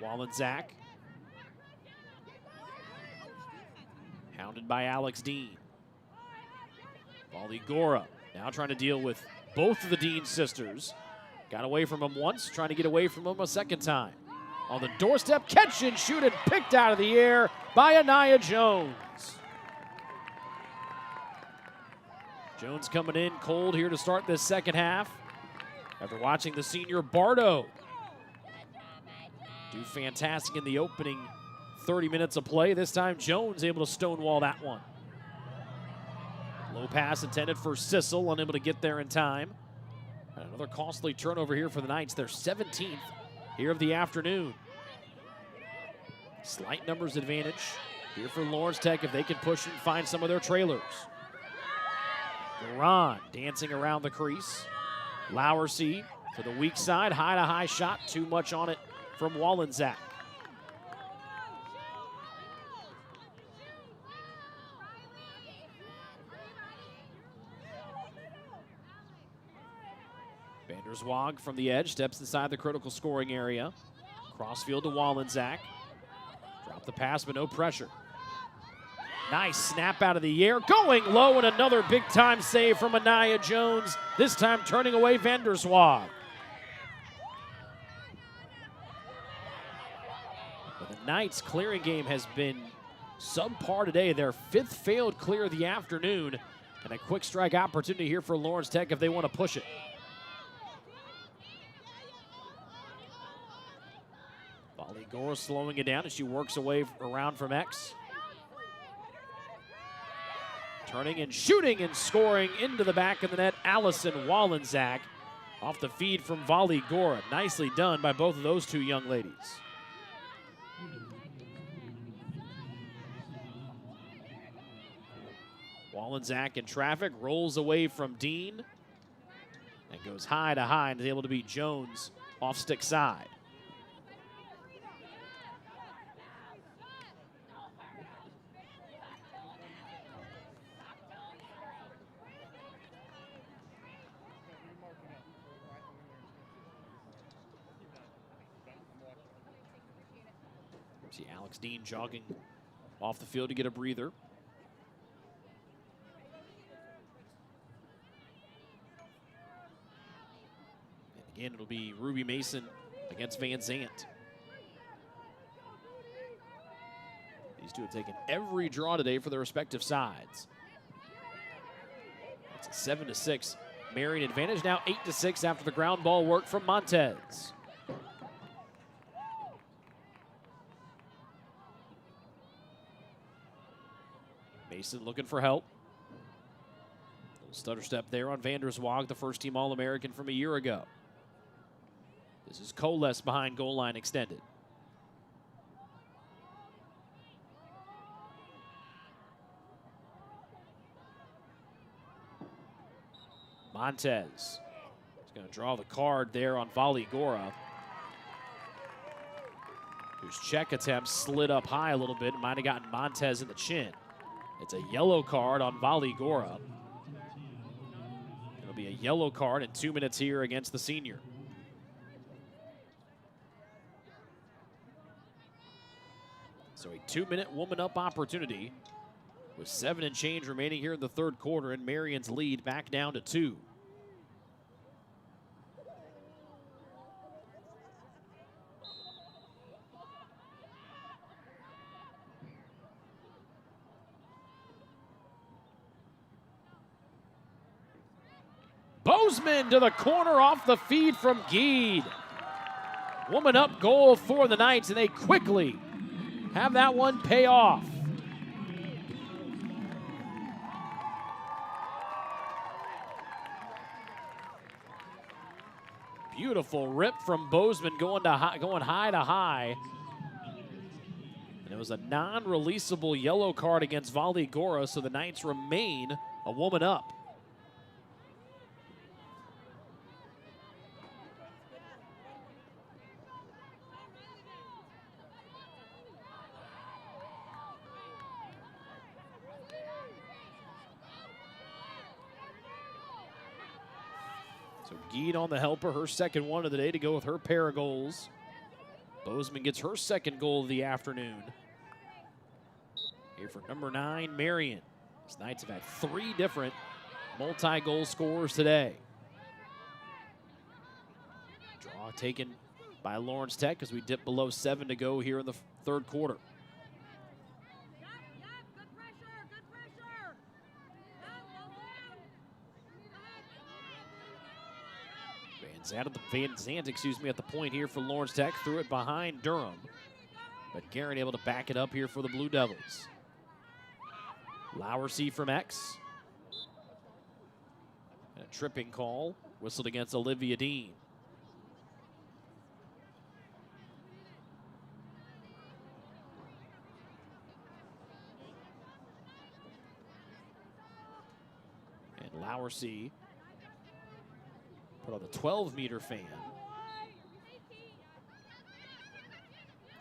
Wallenczak. Hounded by Alex Dean. Wally Gora now trying to deal with both of the Dean sisters. Got away from him once, trying to get away from him a second time. On the doorstep, catch and shoot and picked out of the air by Anaya Jones. Jones coming in cold here to start this second half. After watching the senior Bardo do fantastic in the opening 30 minutes of play. This time Jones able to stonewall that one. Low pass intended for Sissel, unable to get there in time. And another costly turnover here for the Knights, their 17th here of the afternoon. Slight numbers advantage here for Lawrence Tech if they can push and find some of their trailers. Duran dancing around the crease. Lowersy to the weak side, high to high shot, too much on it from Wallenczak. Vanderswag from the edge, steps inside the critical scoring area. Crossfield to Wallenczak. Drop the pass, but no pressure. Nice snap out of the air, going low, and another big-time save from Anaya Jones, this time turning away Vanderswag. But the Knights' clearing game has been subpar today. Their 5th failed clear of the afternoon, and a quick strike opportunity here for Lawrence Tech if they want to push it. Volley Gore slowing it down as she works away around from X. Turning and shooting and scoring into the back of the net, Allison Wallenczak off the feed from Volley Gore. Nicely done by both of those two young ladies. Wallenczak in traffic, rolls away from Dean and goes high to high and is able to beat Jones off stick side. See Alex Dean jogging off the field to get a breather. And again, it'll be Ruby Mason against Van Zant. These two have taken every draw today for their respective sides. It's a 7-6 Marian advantage, now 8-6 after the ground ball work from Montez. Mason looking for help. Little stutter step there on Vanderswag, the first team All-American from a year ago. This is Coles behind goal line extended. Montez is going to draw the card there on Vali Gora, whose check attempt slid up high a little bit and might have gotten Montez in the chin. It's a yellow card on Vali Gora. It'll be a yellow card in 2 minutes here against the senior. So a 2-minute woman up opportunity with 7 and change remaining here in the third quarter, and Marian's lead back down to 2. Bozeman to the corner off the feed from Geed. Woman up goal for the Knights, and they quickly have that one pay off. Beautiful rip from Bozeman going high to high. And it was a non-releasable yellow card against Vali Gora, so the Knights remain a woman up. So Geed on the helper, her second one of the day to go with her pair of goals. Bozeman gets her second goal of the afternoon. Here for number 9, Marian. These Knights have had 3 different multi-goal scorers today. Draw taken by Lawrence Tech as we dip below 7 to go here in the third quarter. Van Zant, at the point here for Lawrence Tech. Threw it behind Durham. But Guerin able to back it up here for the Blue Devils. Lowersy from X. And a tripping call whistled against Olivia Dean. And Lowersy put on the 12-meter fan.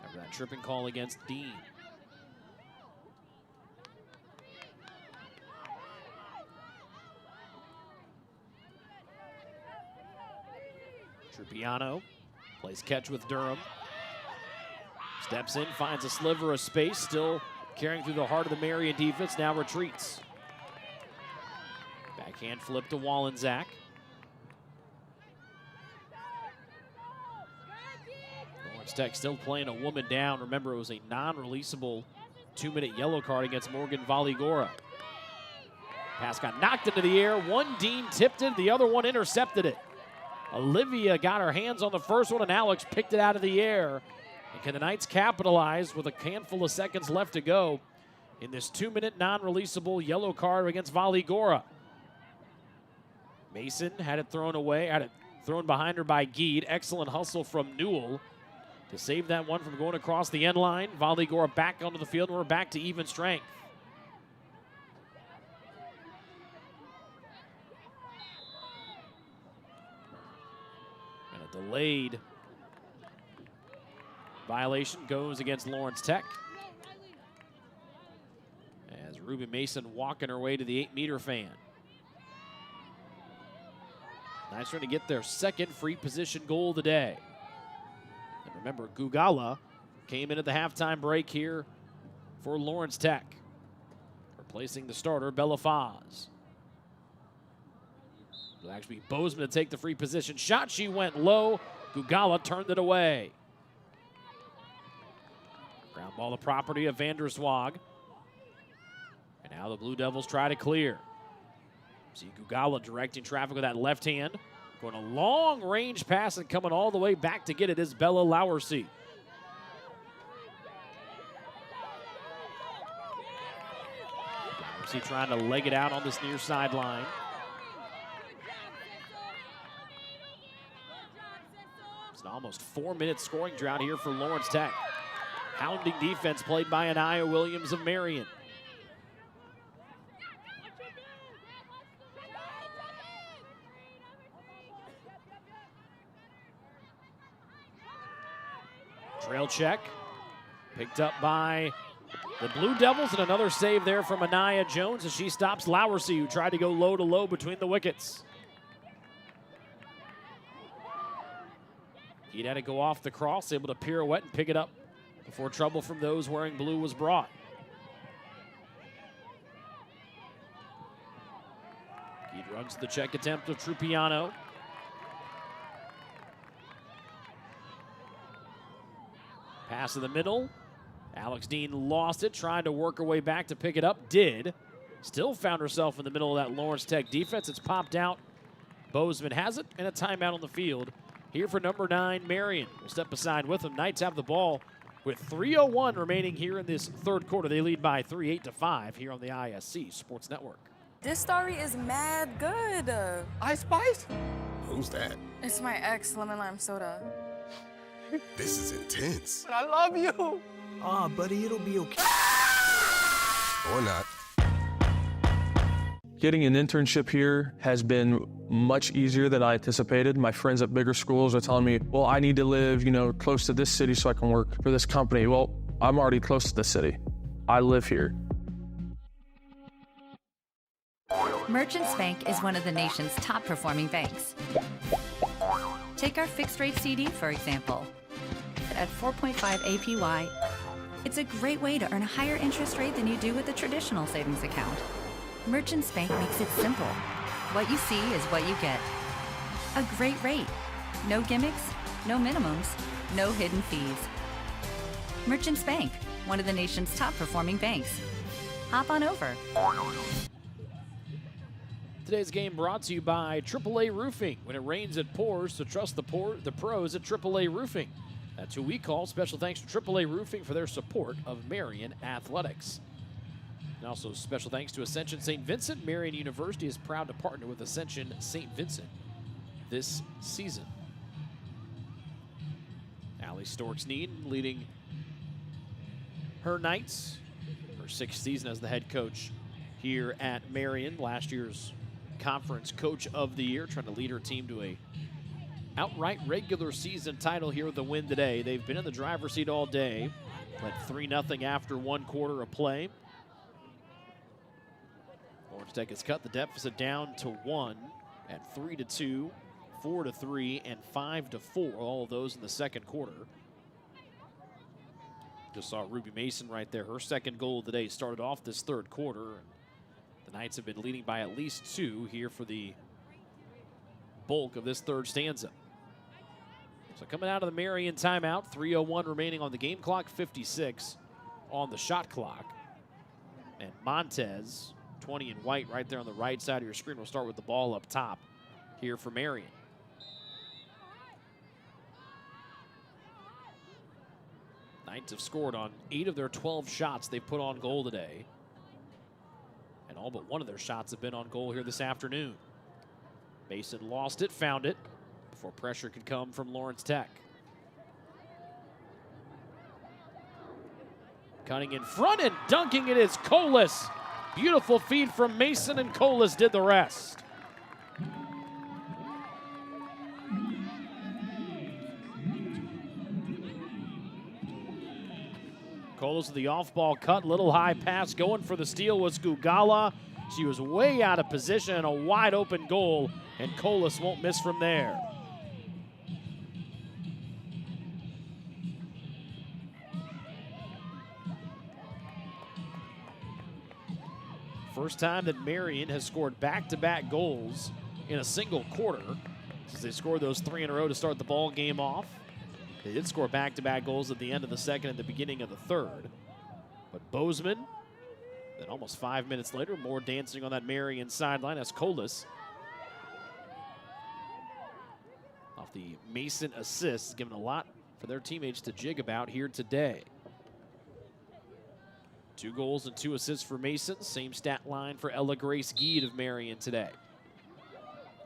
After that tripping call against Dean. Trupiano plays catch with Durham. Steps in, finds a sliver of space, still carrying through the heart of the Marian defense, now retreats. Backhand flip to Wallensack. Tech still playing a woman down. Remember, it was a non-releasable 2-minute yellow card against Morgan Vali Gora. Pass got knocked into the air. One Dean tipped it, the other one intercepted it. Olivia got her hands on the first one, and Alex picked it out of the air. And can the Knights capitalize with a handful of seconds left to go in this 2-minute non-releasable yellow card against Vali Gora? Mason had it thrown away, had it thrown behind her by Geed. Excellent hustle from Newell to save that one from going across the end line. Vali Gora back onto the field, and we're back to even strength. And a delayed violation goes against Lawrence Tech, as Ruby Mason walking her way to the 8-meter fan. Nice trying to get their second free position goal of the day. And remember, Gugala came in at the halftime break here for Lawrence Tech, replacing the starter, Bella Foz. It'll actually be Bozeman to take the free position shot. She went low. Gugala turned it away. Ground ball the property of Vanderswag. And now the Blue Devils try to clear. See Gugala directing traffic with that left hand. Going a long range pass and coming all the way back to get it is Bella Lowersey. Lowersey trying to leg it out on this near sideline. It's an almost 4-minute scoring drought here for Lawrence Tech. Hounding defense played by NAIA Williams of Marian. Trail check, picked up by the Blue Devils, and another save there from Anaya Jones as she stops Lowersey, who tried to go low to low between the wickets. He'd had to go off the cross, able to pirouette and pick it up before trouble from those wearing blue was brought. He runs the check attempt of Trupiano. Pass in the middle. Alex Dean lost it, trying to work her way back to pick it up. Did. Still found herself in the middle of that Lawrence Tech defense. It's popped out. Bozeman has it, and a timeout on the field. Here for number 9, Marian. We'll step aside with them. Knights have the ball with 3:01 remaining here in this third quarter. They lead by 3, 8-5 here on the ISC Sports Network. This story is mad good. Ice Spice? Who's that? It's my ex, lemon lime soda. This is intense. But I love you. Ah, buddy, it'll be okay. Or not. Getting an internship here has been much easier than I anticipated. My friends at bigger schools are telling me, well, I need to live, close to this city so I can work for this company. Well, I'm already close to the city. I live here. Merchants Bank is one of the nation's top performing banks. Take our fixed rate CD, for example. At 4.5 APY, it's a great way to earn a higher interest rate than you do with a traditional savings account. Merchants Bank makes it simple. What you see is what you get. A great rate. No gimmicks, no minimums, no hidden fees. Merchants Bank, one of the nation's top performing banks. Hop on over. Today's game brought to you by AAA Roofing. When it rains, it pours, so trust the pros at AAA Roofing. That's who we call. Special thanks to AAA Roofing for their support of Marian Athletics. And also special thanks to Ascension St. Vincent. Marian University is proud to partner with Ascension St. Vincent this season. Allie Storks-Need leading her Knights, her 6th season as the head coach here at Marian. Last year's Conference Coach of the Year, trying to lead her team to a outright regular season title here with the win today. They've been in the driver's seat all day. Led 3-0 after 1 quarter of play. Lawrence Tech has cut the deficit down to 1 at 3-2, 4-3, and 5-4. All of those in the second quarter. Just saw Ruby Mason right there. Her second goal of the day started off this third quarter. The Knights have been leading by at least 2 here for the bulk of this third stanza. So coming out of the Marian timeout, 3:01 remaining on the game clock, 56 on the shot clock. And Montez, 20 in white right there on the right side of your screen, will start with the ball up top here for Marian. Knights have scored on 8 of their 12 shots they've put on goal today. And all but 1 of their shots have been on goal here this afternoon. Mason lost it, found it, before pressure could come from Lawrence Tech. Cutting in front and dunking it is Colas. Beautiful feed from Mason, and Colas did the rest. Colas with the off-ball cut, little high pass. Going for the steal was Gugala. She was way out of position and a wide open goal, and Colas won't miss from there. First time that Marian has scored back-to-back goals in a single quarter since they scored those 3 in a row to start the ball game off. They did score back-to-back goals at the end of the second and the beginning of the third. But Bozeman, then almost 5 minutes later, more dancing on that Marian sideline as Colas, off the Mason assist, given a lot for their teammates to jig about here today. 2 goals and 2 assists for Mason. Same stat line for Ella Grace Geed of Marian today,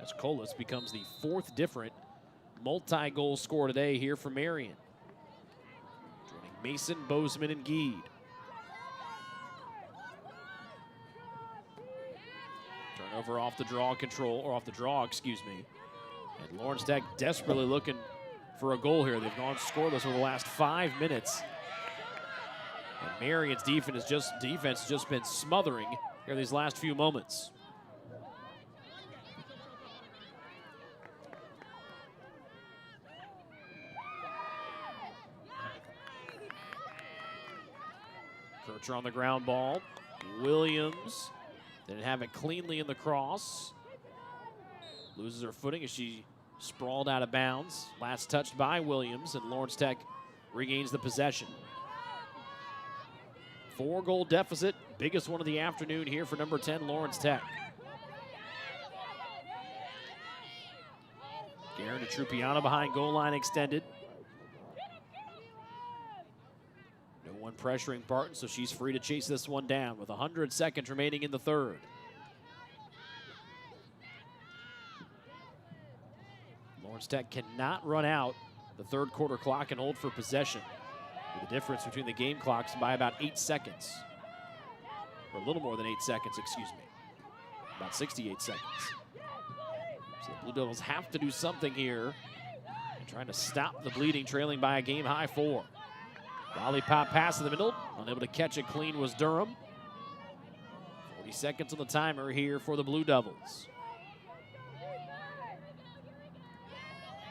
as Colas becomes the 4th different multi-goal scorer today here for Marian. Joining Mason, Bozeman, and Geed. Turnover off the draw excuse me. And Lawrence Tech desperately looking for a goal here. They've gone scoreless over the last 5 minutes. And Marian's defense has just been smothering here these last few moments. Kircher on the ground ball. Williams didn't have it cleanly in the cross. Loses her footing as she sprawled out of bounds. Last touched by Williams, and Lawrence Tech regains the possession. 4-goal deficit, biggest one of the afternoon here for number 10, Lawrence Tech. Guerin to Trupiano behind goal line extended. No one pressuring Barton, so she's free to chase this one down with 100 seconds remaining in the third. Lawrence Tech cannot run out the third quarter clock and hold for possession, with the difference between the game clocks by about 8 seconds. Or a little more than 8 seconds, excuse me. About 68 seconds. So the Blue Devils have to do something here, and trying to stop the bleeding, trailing by a game-high 4. Lollipop pass in the middle. Unable to catch it clean was Durham. 40 seconds on the timer here for the Blue Devils.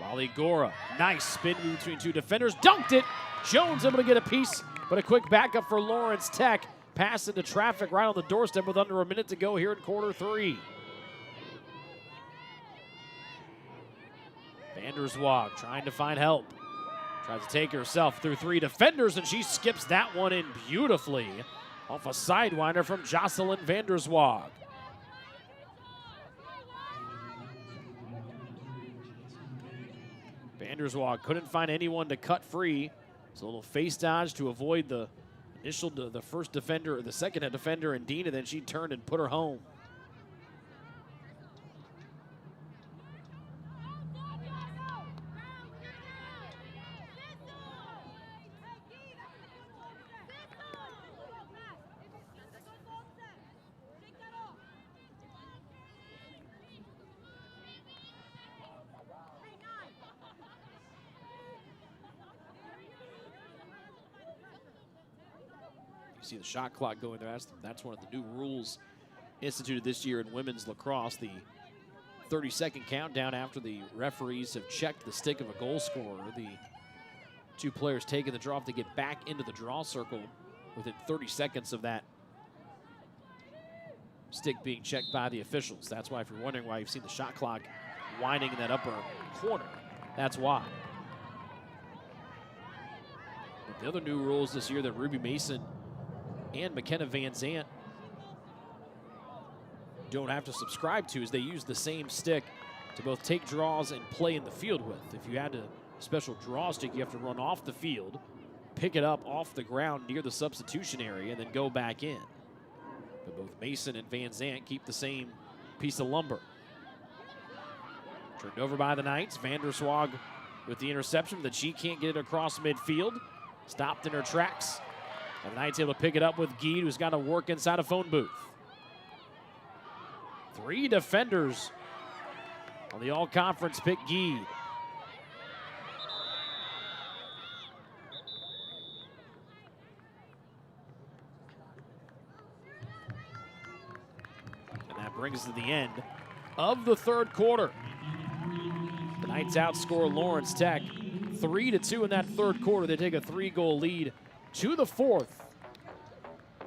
Wally Gora, nice spin between 2 defenders, dunked it. Jones able to get a piece, but a quick backup for Lawrence Tech. Pass into traffic right on the doorstep with under a minute to go here in quarter 3. Vanderswag trying to find help. Tries to take herself through 3 defenders, and she skips that one in beautifully off a sidewinder from Jocelyn Vanderswag. Vanderswag couldn't find anyone to cut free. It's a little face dodge to avoid the first defender, or the second defender, and Dean, and then she turned and put her home. See the shot clock going there. That's one of the new rules instituted this year in women's lacrosse. The 30-second countdown after the referees have checked the stick of a goal scorer. The 2 players taking the draw have to get back into the draw circle within 30 seconds of that stick being checked by the officials. That's why, if you're wondering why you've seen the shot clock winding in that upper corner, that's why. But the other new rules this year that Ruby Mason and McKenna Van Zant don't have to subscribe to is they use the same stick to both take draws and play in the field with. If you add a special draw stick, you have to run off the field, pick it up off the ground near the substitution area, and then go back in. But both Mason and Van Zant keep the same piece of lumber. Turned over by the Knights. Vanderswag with the interception that she can't get it across midfield. Stopped in her tracks. And the Knights able to pick it up with Geed, who's got to work inside a phone booth. 3 defenders on the all-conference pick, Geed. And that brings us to the end of the third quarter. The Knights outscore Lawrence Tech 3-2 in that third quarter. They take a 3-goal lead to the fourth.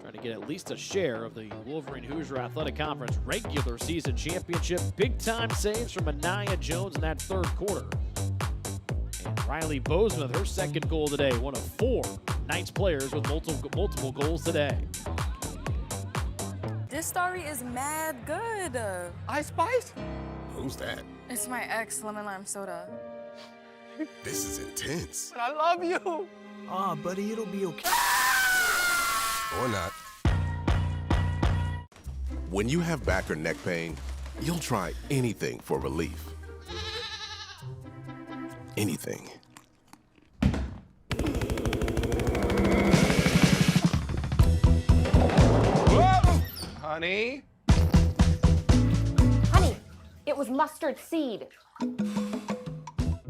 Trying to get get at least a share of the Wolverine Hoosier Athletic Conference regular season championship. Big-time saves from NAIA Jones in that third quarter. And Riley Bozeman with her second goal today, one of 4 Knights players with multiple goals today. This story is mad good. Ice Spice? Who's that? It's my ex lemon lime soda. This is intense. But I love you. Ah, buddy, it'll be okay. Or not. When you have back or neck pain, you'll try anything for relief. Anything. Whoa! Honey? Honey, it was mustard seed.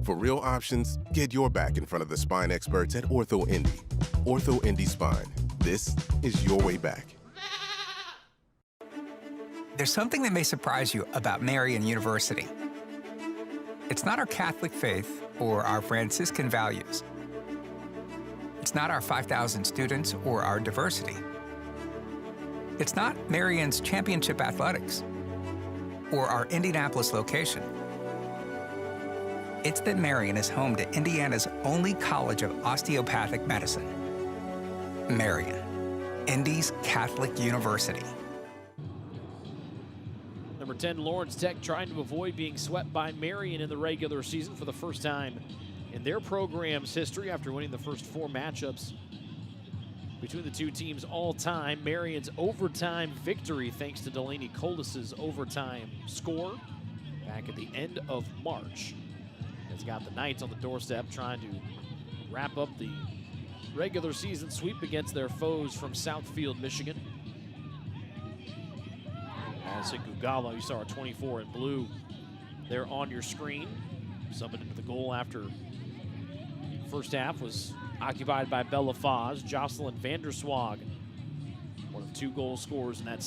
For real options, get your back in front of the spine experts at Ortho Indy. Ortho Indy Spine. This is your way back. There's something that may surprise you about Marian University. It's not our Catholic faith or our Franciscan values. It's not our 5,000 students or our diversity. It's not Marian's championship athletics or our Indianapolis location. It's that Marian is home to Indiana's only college of osteopathic medicine. Marian, Indy's Catholic University. Number 10, Lawrence Tech trying to avoid being swept by Marian in the regular season for the first time in their program's history after winning the first 4 matchups between the two teams all time. Marian's overtime victory thanks to Delaney Colis's overtime score back at the end of March. Has got the Knights on the doorstep trying to wrap up the regular season sweep against their foes from Southfield, Michigan. Madison Gugala, you saw a 24 in blue there on your screen. Summoned into the goal after first half was occupied by Bella Foz. Jocelyn Vanderswag, one of 2 goal scorers in that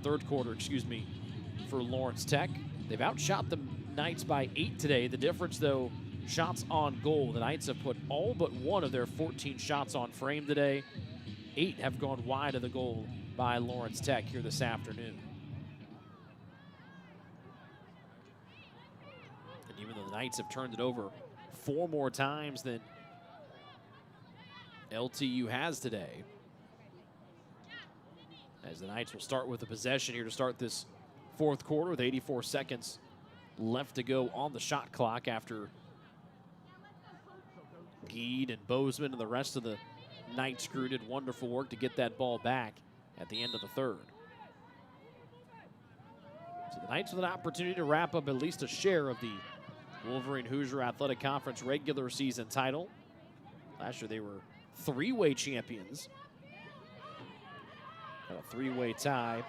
third quarter, for Lawrence Tech. They've outshot the Knights by 8 today. The difference, though, shots on goal. The Knights have put all but 1 of their 14 shots on frame today. 8 have gone wide of the goal by Lawrence Tech here this afternoon. And even though the Knights have turned it over 4 more times than LTU has today, as the Knights will start with the possession here to start this fourth quarter with 84 seconds left to go on the shot clock after Geed and Bozeman and the rest of the Knights crew did wonderful work to get that ball back at the end of the third. So the Knights with an opportunity to wrap up at least a share of the Wolverine Hoosier Athletic Conference regular season title. Last year they were 3-way champions. Got a 3-way tie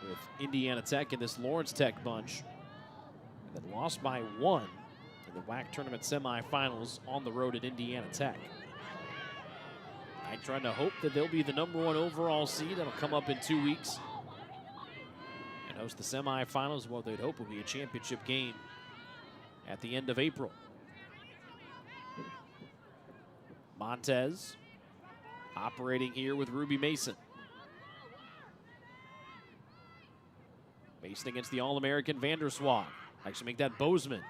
with Indiana Tech and this Lawrence Tech bunch that lost by 1 in the WLAX tournament semifinals on the road at Indiana Tech. I'm trying to hope that they'll be the #1 overall seed. That'll come up in 2 weeks and host the semifinals. What they'd hope will be a championship game at the end of April. Montez operating here with Ruby Mason. Mason against the All-American Vanderswag. Actually make that Bozeman.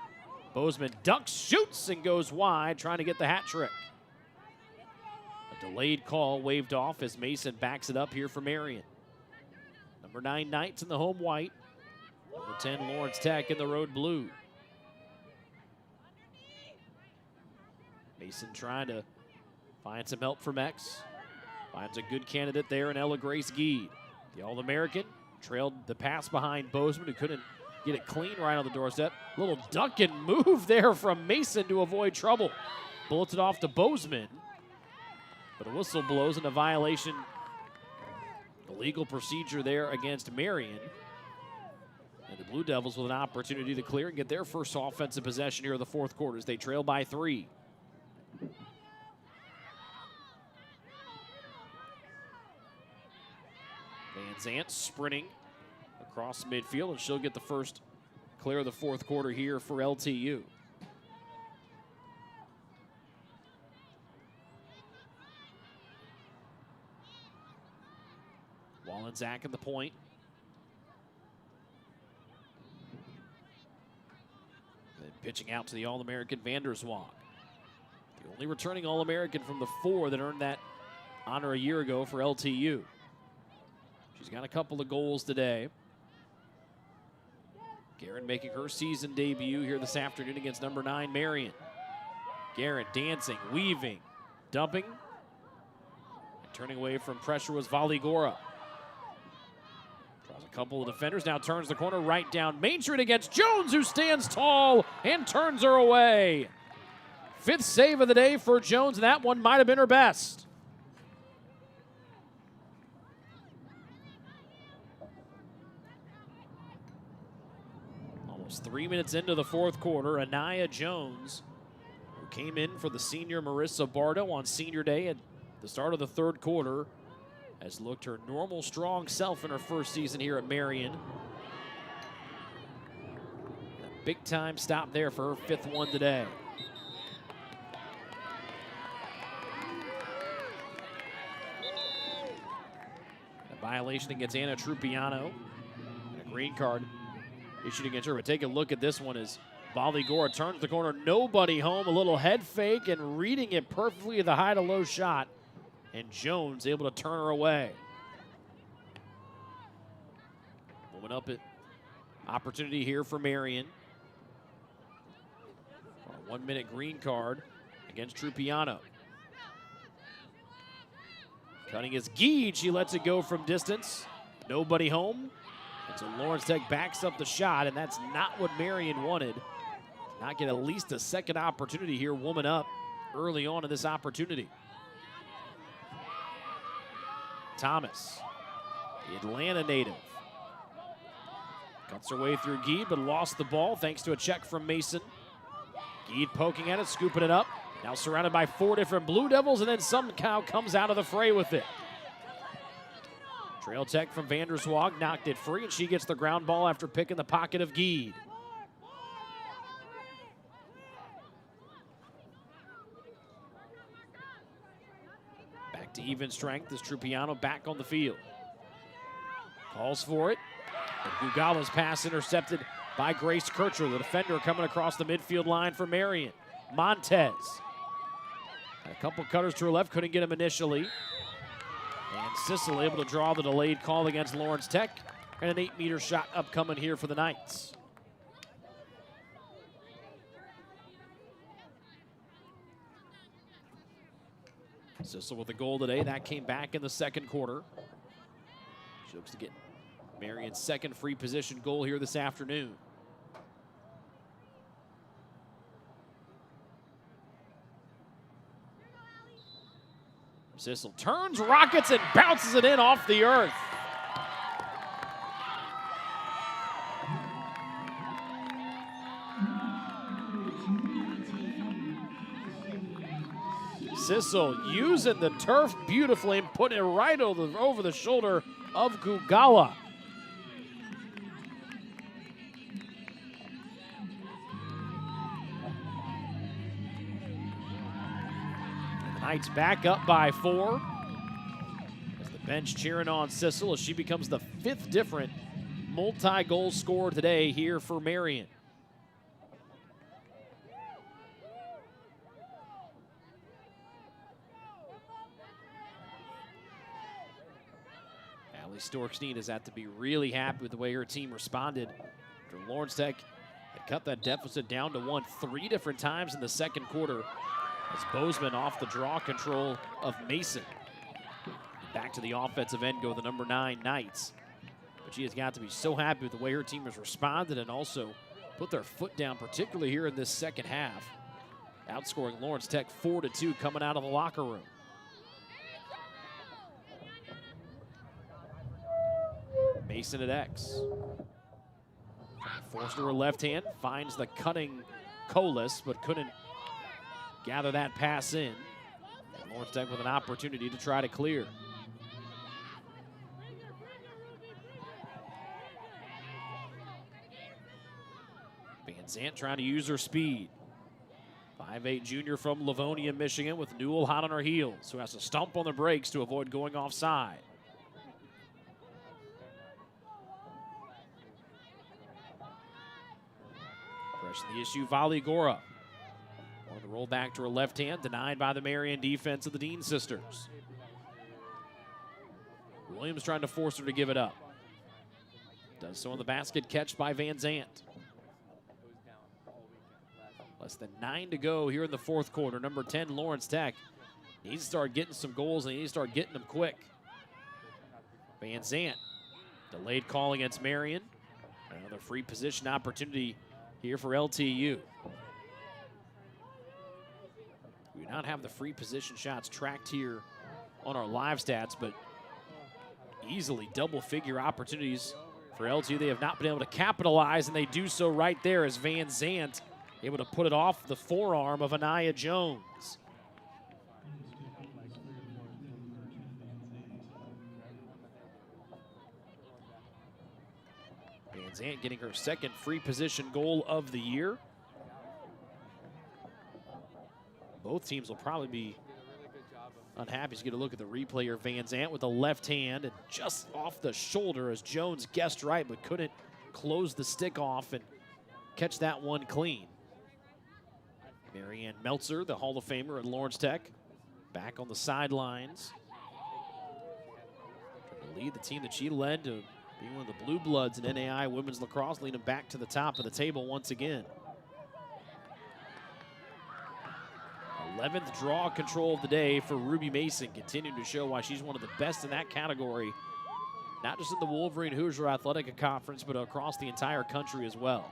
Bozeman ducks, shoots, and goes wide, trying to get the hat trick. A delayed call waved off as Mason backs it up here for Marian. Number 9 Knights in the home white. Number 10 Lawrence Tech in the road blue. Mason trying to find some help from X. Finds a good candidate there in Ella Grace Geed. The All-American trailed the pass behind Bozeman, who couldn't get it clean right on the doorstep. Little duck and move there from Mason to avoid trouble. Bullets it off to Bozeman. But a whistle blows in a violation. Illegal procedure there against Marian. And the Blue Devils with an opportunity to clear and get their first offensive possession here in the fourth quarter as they trail by 3. Van Zant sprinting across midfield, and she'll get the first clear of the fourth quarter here for LTU. Zach at the point. And pitching out to the All-American Vanderswag. The only returning All-American from the 4 that earned that honor a year ago for LTU. She's got a couple of goals today. Guerin making her season debut here this afternoon against number 9, Marian. Guerin dancing, weaving, dumping. And turning away from pressure was Valigora. Draws a couple of defenders, now turns the corner right down Main Street against Jones, who stands tall and turns her away. 5th save of the day for Jones, and that one might have been her best. Almost 3 minutes into the 4th quarter, NAIA Jones, who came in for the senior Marissa Bardo on senior day at the start of the 3rd quarter, has looked her normal, strong self in her first season here at Marian. A big-time stop there for her 5th one today. A violation against Anna Trupiano. And a green card issued against her. But take a look at this one as Valigora turns the corner. Nobody home. A little head fake and reading it perfectly with a high to low shot. And Jones able to turn her away. Moving up it. Opportunity here for Marian. A 1-minute green card against Trupiano. Cutting is Geed. She lets it go from distance. Nobody home. And so Lawrence Tech backs up the shot, and that's not what Marian wanted. Not get at least a second opportunity here, woman up early on in this opportunity. Thomas, the Atlanta native. Cuts her way through Geed, but lost the ball thanks to a check from Mason. Geed poking at it, scooping it up. Now surrounded by 4 different Blue Devils, and then somehow comes out of the fray with it. Trail Tech from Vanderswag knocked it free, and she gets the ground ball after picking the pocket of Geed. Back to even strength as Trupiano back on the field. Calls for it. And Gugala's pass intercepted by Grace Kircher, the defender coming across the midfield line for Marian. Montez. Had a couple cutters to her left, couldn't get him initially. And Sissel able to draw the delayed call against Lawrence Tech. And an 8-meter shot upcoming here for the Knights. Sissel with a goal today. That came back in the 2nd quarter. She looks to get Marian's 2nd free position goal here this afternoon. Sissel turns, rockets, and bounces it in off the earth. Sissel using the turf beautifully and putting it right over the shoulder of Gugala. Knights back up by 4. As the bench cheering on Sissel as she becomes the 5th different multi-goal scorer today here for Marian. Allie Storksneen is at to be really happy with the way her team responded after Lawrence Tech had cut that deficit down to 1 3 different times in the 2nd quarter. As Bozeman off the draw control of Mason. Back to the offensive end go the number 9 Knights. But she has got to be so happy with the way her team has responded and also put their foot down, particularly here in this 2nd half. Outscoring Lawrence Tech 4-2 coming out of the locker room. Mason at X. Forced to her left hand, finds the cutting Colas, but couldn't gather that pass in. And Lawrence Tech with an opportunity to try to clear. Van Zandt trying to use her speed. 5'8" junior from Livonia, Michigan, with Newell hot on her heels, who has to stomp on the brakes to avoid going offside. Question the issue, Volley Gora. Wanted to roll back to her left hand, denied by the Marian defense of the Dean sisters. Williams trying to force her to give it up. Does so on the basket catch by Van Zandt. Less than 9 to go here in the fourth quarter. Number 10, Lawrence Tech, needs to start getting some goals, and he needs to start getting them quick. Van Zandt, delayed call against Marian. Another free position opportunity here for LTU. We do not have the free position shots tracked here on our live stats, but easily double-figure opportunities for LTU. They have not been able to capitalize, and they do so right there as Van Zandt able to put it off the forearm of NAIA Jones. Van Zandt getting her second free position goal of the year. Both teams will probably be unhappy to get a look at the replay here. Van Zandt with the left hand and just off the shoulder as Jones guessed right but couldn't close the stick off and catch that one clean. Marianne Meltzer, the Hall of Famer at Lawrence Tech, back on the sidelines. Trying to lead the team that she led to being one of the Blue Bloods in NAIA women's lacrosse, leading them back to the top of the table once again. 11th draw control of the day for Ruby Mason, continuing to show why she's one of the best in that category, not just in the Wolverine Hoosier Athletic Conference, but across the entire country as well.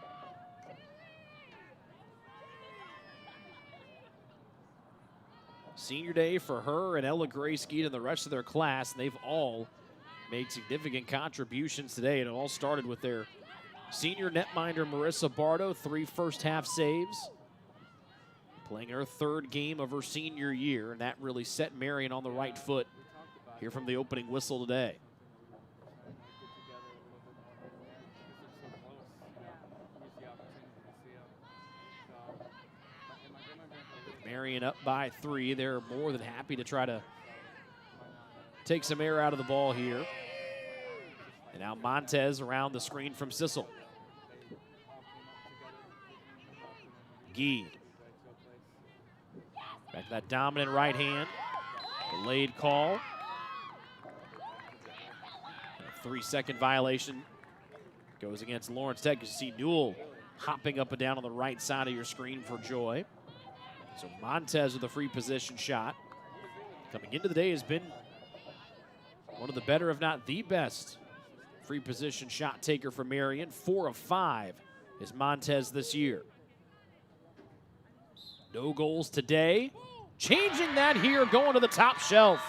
Senior day for her and Ella Gray Skeet and the rest of their class, and they've all made significant contributions today. And it all started with their senior netminder Marissa Bardo, 3 first-half saves, playing her third game of her senior year, and that really set Marian on the right foot here from the opening whistle today. Marian up by 3. They're more than happy to try to take some air out of the ball here. And now Montez around the screen from Sissel. Geed. Back to that dominant right hand. Delayed call. A 3-second violation goes against Lawrence Tech. You see Newell hopping up and down on the right side of your screen for Joy. So Montez with a free position shot. Coming into the day has been one of the better, if not the best, free position shot taker for Marian. 4 of 5 is Montez this year. No goals today. Changing that here, going to the top shelf.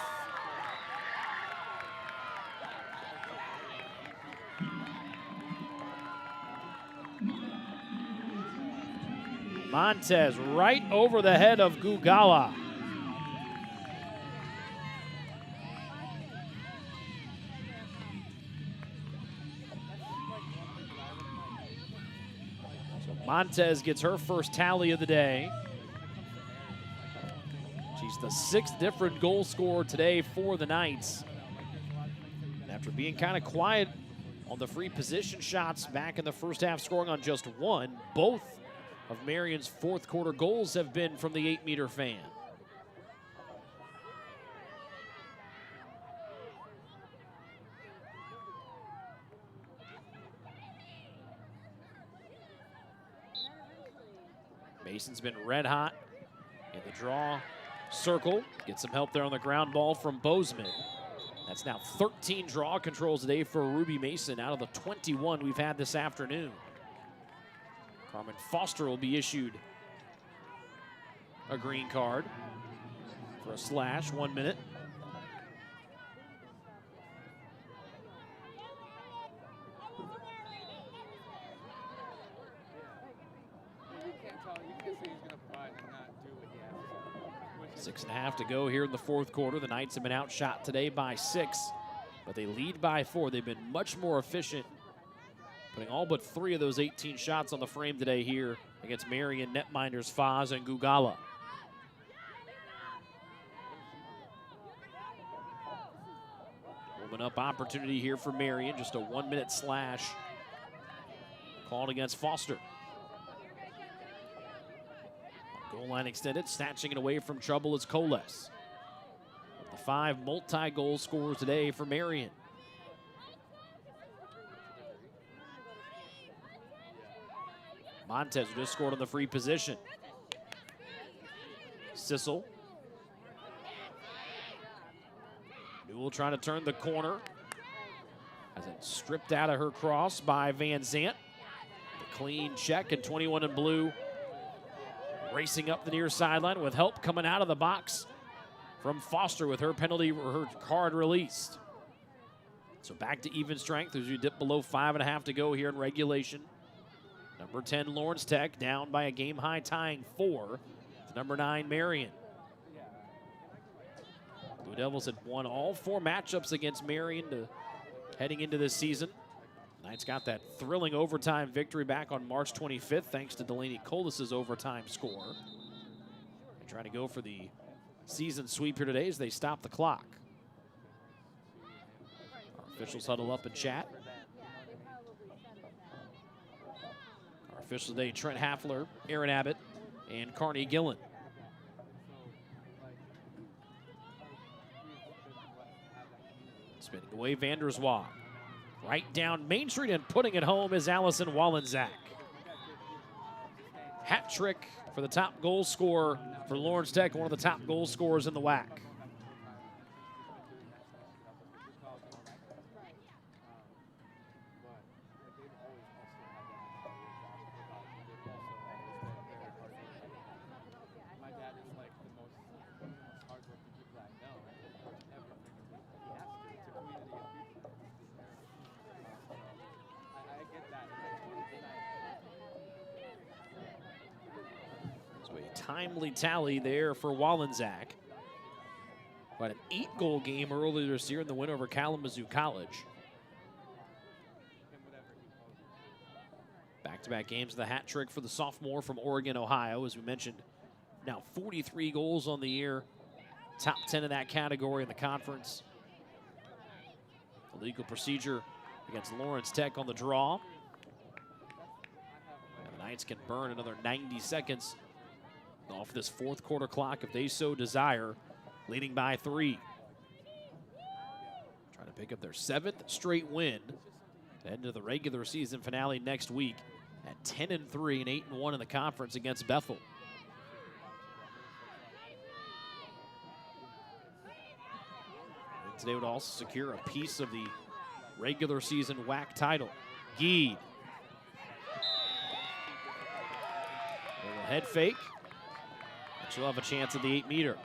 Montez right over the head of Gugala. So Montez gets her first tally of the day. She's the 6th different goal scorer today for the Knights. And after being kind of quiet on the free position shots back in the first half, scoring on just 1, both of Marian's fourth quarter goals have been from the 8-meter fan. Mason's been red hot in the draw circle. Gets some help there on the ground ball from Bozeman. That's now 13 draw controls today for Ruby Mason out of the 21 we've had this afternoon. Carmen Foster will be issued a green card for a slash, 1 minute. Six and a half to go here in the fourth quarter. The Knights have been outshot today by 6, but they lead by 4. They've been much more efficient, putting all but 3 of those 18 shots on the frame today here against Marian netminders Foz and Gugala. Open up opportunity here for Marian. Just a 1-minute slash called against Foster. Goal line extended, snatching it away from trouble is Coles. The 5 multi-goal scorers today for Marian. Montez, who just scored on the free position. Sissel. Newell trying to turn the corner. Has it stripped out of her cross by Van Zant. The clean check, and 21 in blue racing up the near sideline with help coming out of the box from Foster with her penalty or her card released. So back to even strength as you dip below 5.5 to go here in regulation. Number 10 Lawrence Tech down by a game high tying 4 to number 9 Marian. Blue Devils had won all 4 matchups against Marian heading into this season. Knights got that thrilling overtime victory back on March 25th thanks to Delaney Coles' overtime score. They're trying to go for the season sweep here today as they stop the clock. Our officials huddle up and chat. Our officials today, Trent Haffler, Aaron Abbott, and Carney Gillen. Spinning away Vanderswag. Right down Main Street and putting it home is Allison Wallenczak. Hat trick for the top goal scorer for Lawrence Tech, one of the top goal scorers in the WLAC. Timely tally there for Wallenczak. But an 8-goal game earlier this year in the win over Kalamazoo College. Back-to-back games, the hat trick for the sophomore from Oregon, Ohio. As we mentioned, now 43 goals on the year. Top 10 in that category in the conference. Illegal procedure against Lawrence Tech on the draw. And the Knights can burn another 90 seconds off this fourth quarter clock if they so desire, leading by 3. Trying to pick up their 7th straight win to head into the regular season finale next week at 10-3 and 8-1 in the conference against Bethel. And today would also secure a piece of the regular season WLAC title. Geed. A little head fake. She'll have a chance at the 8-meter.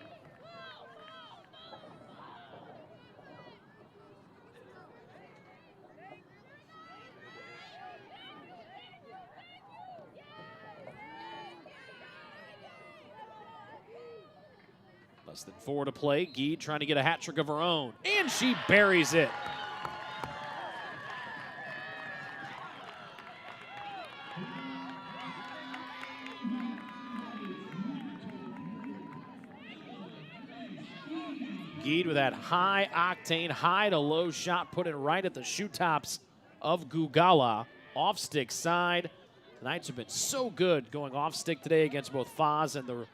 Less than 4 to play. Geed trying to get a hat trick of her own, and she buries it. Geed with that high octane, high to low shot, put it right at the shoe tops of Gugala. Off stick side. The Knights have been so good going off stick today against both Foz and the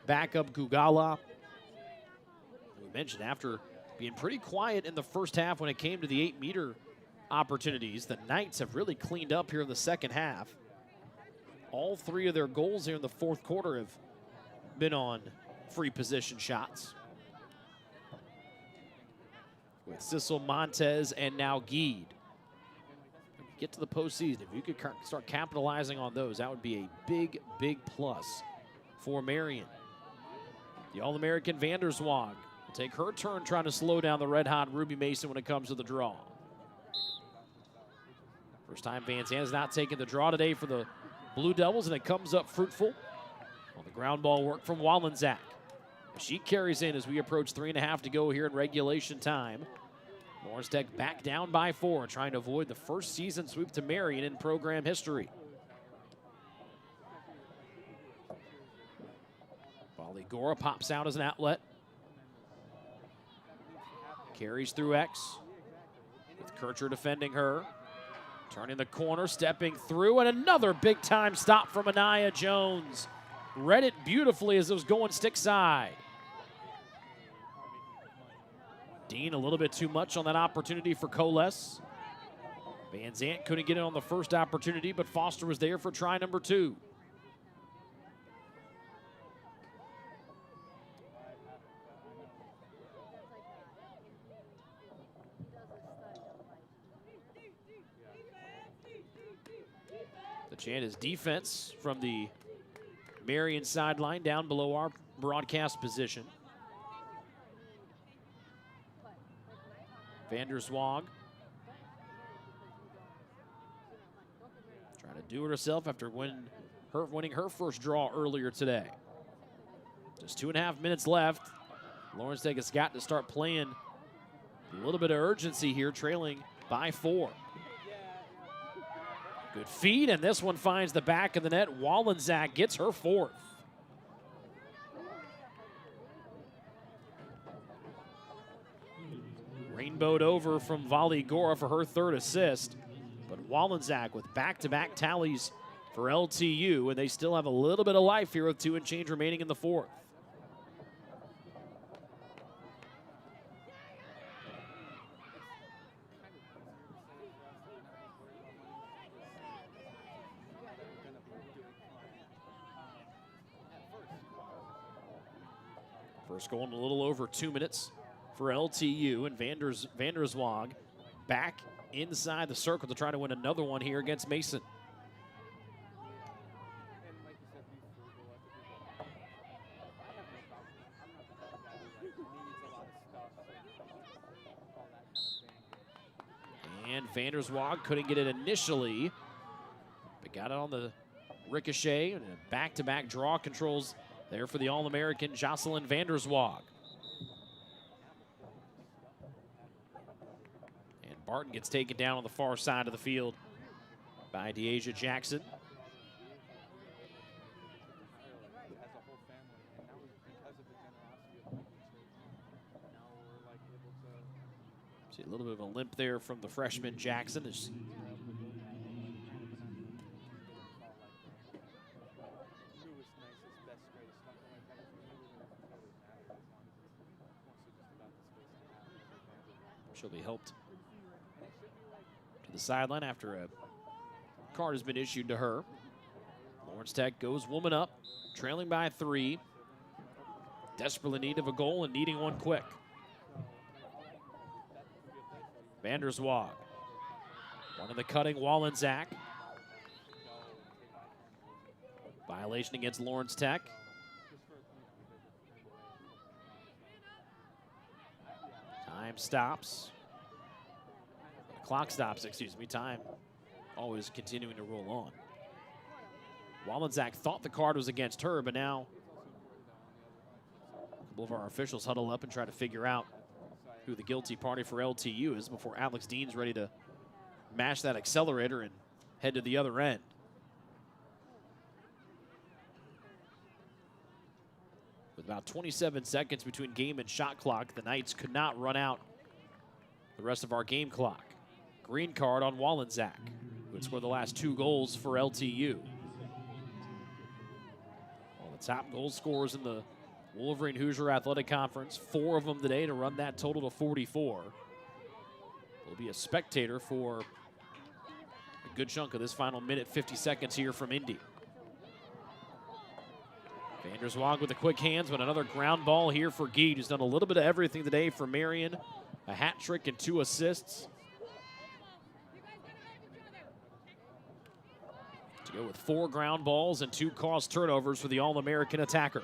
backup Gugala. We mentioned after being pretty quiet in the first half when it came to the 8-meter opportunities, the Knights have really cleaned up here in the second half. All 3 of their goals here in the fourth quarter have been on free position shots. With Sissel, Montez, and now Geed. When you get to the postseason, if you could start capitalizing on those, that would be a big, big plus for Marian. The All-American Vanderswag will take her turn trying to slow down the red-hot Ruby Mason when it comes to the draw. First time Van Zandt has not taken the draw today for the Blue Devils, and it comes up fruitful on the ground ball work from Wallenczak. She carries in as we approach 3.5 to go here in regulation time. Lawrence Tech back down by 4, trying to avoid the first season sweep to Marian in program history. Volley Gora pops out as an outlet. Carries through X, with Kircher defending her. Turning the corner, stepping through, and another big-time stop from NAIA Jones. read it beautifully as it was going stick side. Dean a little bit too much on that opportunity for Coles. Van Zant couldn't get it on the first opportunity, but Foster was there for try number 2. The chant is defense from the Marian sideline down below our broadcast position. Vanderswag trying to do it herself after winning her first draw earlier today. Just 2.5 minutes left. Lawrence Tech has got to start playing a little bit of urgency here, trailing by 4. Good feed, and this one finds the back of the net. Wallensack gets her 4th. Rainbowed over from Vali Gora for her 3rd assist. But Wallensack with back-to-back tallies for LTU, and they still have a little bit of life here with 2 and change remaining in the 4th. First goal in a little over 2 minutes for LTU, and Vanderswag back inside the circle to try to win another one here against Mason. And Vanderswag couldn't get it initially, but got it on the ricochet, and a back-to-back draw controls there for the All-American Jocelyn Vanderswag. And Barton gets taken down on the far side of the field by Deasia Jackson. See a little bit of a limp there from the freshman Jackson. She'll be helped to the sideline after a card has been issued to her. Lawrence Tech goes woman up, trailing by 3. Desperately in need of a goal and needing one quick. Vanderswag. One in the cutting, Wallensack. Violation against Lawrence Tech. Time stops. Clock stops, excuse me. Time always continuing to roll on. Wallensack thought the card was against her, but now a couple of our officials huddle up and try to figure out who the guilty party for LTU is before Alex Dean's ready to mash that accelerator and head to the other end. With about 27 seconds between game and shot clock, the Knights could not run out the rest of our game clock. Green card on Wallensack, who had scored the last 2 goals for LTU. Well, the top goal scorers in the Wolverine Hoosier Athletic Conference, 4 of them today to run that total to 44. Will be a spectator for a good chunk of this final minute, 50 seconds here from Indy. Vanderswag with the quick hands, but another ground ball here for Geed, who's done a little bit of everything today for Marian. A hat trick and 2 assists. To go with 4 ground balls and 2 caused turnovers for the All-American attacker.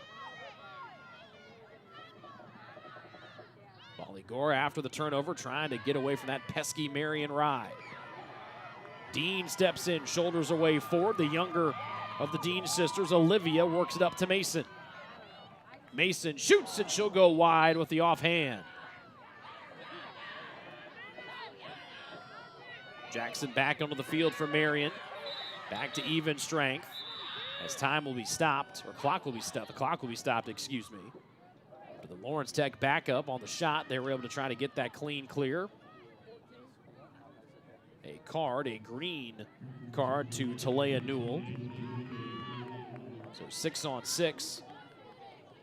Gore after the turnover, trying to get away from that pesky Marian ride. Dean steps in, shoulders away forward. The younger of the Dean sisters, Olivia, works it up to Mason. Mason shoots, and she'll go wide with the offhand. Jackson back onto the field for Marian. Back to even strength as time will be stopped, or clock will be stopped. The clock will be stopped, excuse me. The Lawrence Tech backup on the shot. They were able to try to get that clean clear. A green card to Talea Newell. So 6-on-6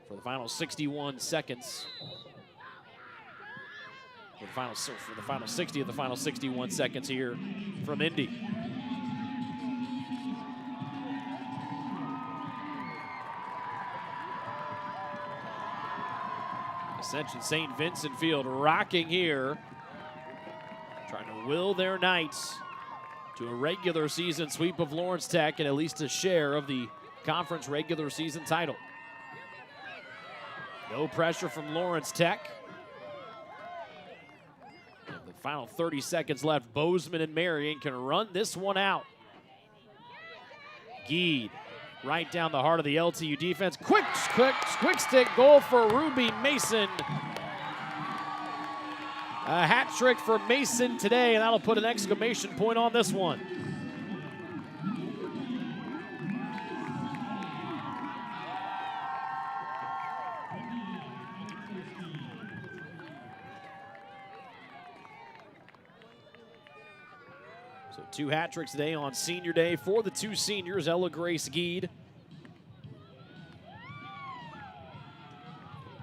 for the final 61 seconds. For the final 60 of the final 61 seconds here from Indy. Ascension St. Vincent Field rocking here, trying to will their Knights to a regular season sweep of Lawrence Tech and at least a share of the conference regular season title. No pressure from Lawrence Tech. And the final 30 seconds left. Bozeman and Marian can run this one out. Geed right down the heart of the LTU defense. Quick stick goal for Ruby Mason. A hat trick for Mason today, and that'll put an exclamation point on this one. So 2 hat tricks today on senior day for the 2 seniors, Ella Grace Geed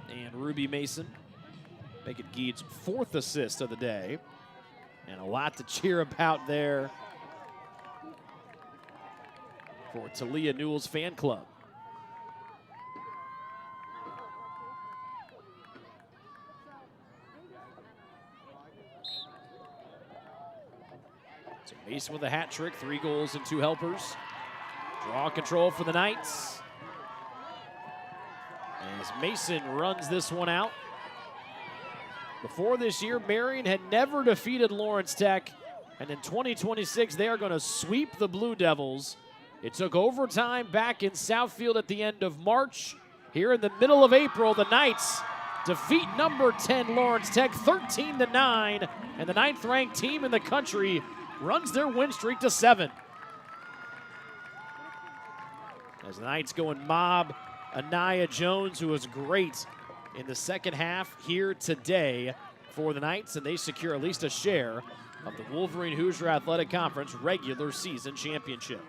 and Ruby Mason. Making Geed's 4th assist of the day. And a lot to cheer about there for Talia Newell's fan club. So Mason with a hat trick, 3 goals and 2 helpers. Draw control for the Knights. As Mason runs this one out. Before this year, Marian had never defeated Lawrence Tech, and in 2026, they are going to sweep the Blue Devils. It took overtime back in Southfield at the end of March. Here in the middle of April, the Knights defeat number 10 Lawrence Tech 13-9, and the 9th-ranked team in the country runs their win streak to 7. As the Knights go and mob NAIA Jones, who was great in the second half here today for the Knights, and they secure at least a share of the Wolverine Hoosier Athletic Conference regular season championship.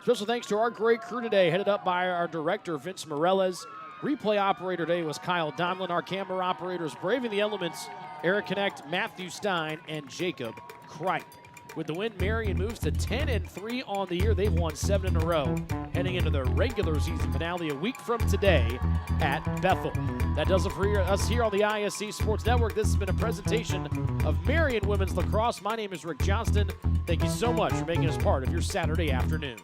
Special thanks to our great crew today, headed up by our director, Vince Morelez. Replay operator today was Kyle Donlin. Our camera operators, braving the elements, Eric Connect, Matthew Stein, and Jacob Kripe. With the win, Marian moves to 10-3 on the year. They've won 7 in a row, heading into their regular season finale a week from today at Bethel. That does it for us here on the ISC Sports Network. This has been a presentation of Marian Women's Lacrosse. My name is Rick Johnston. Thank you so much for making us part of your Saturday afternoon.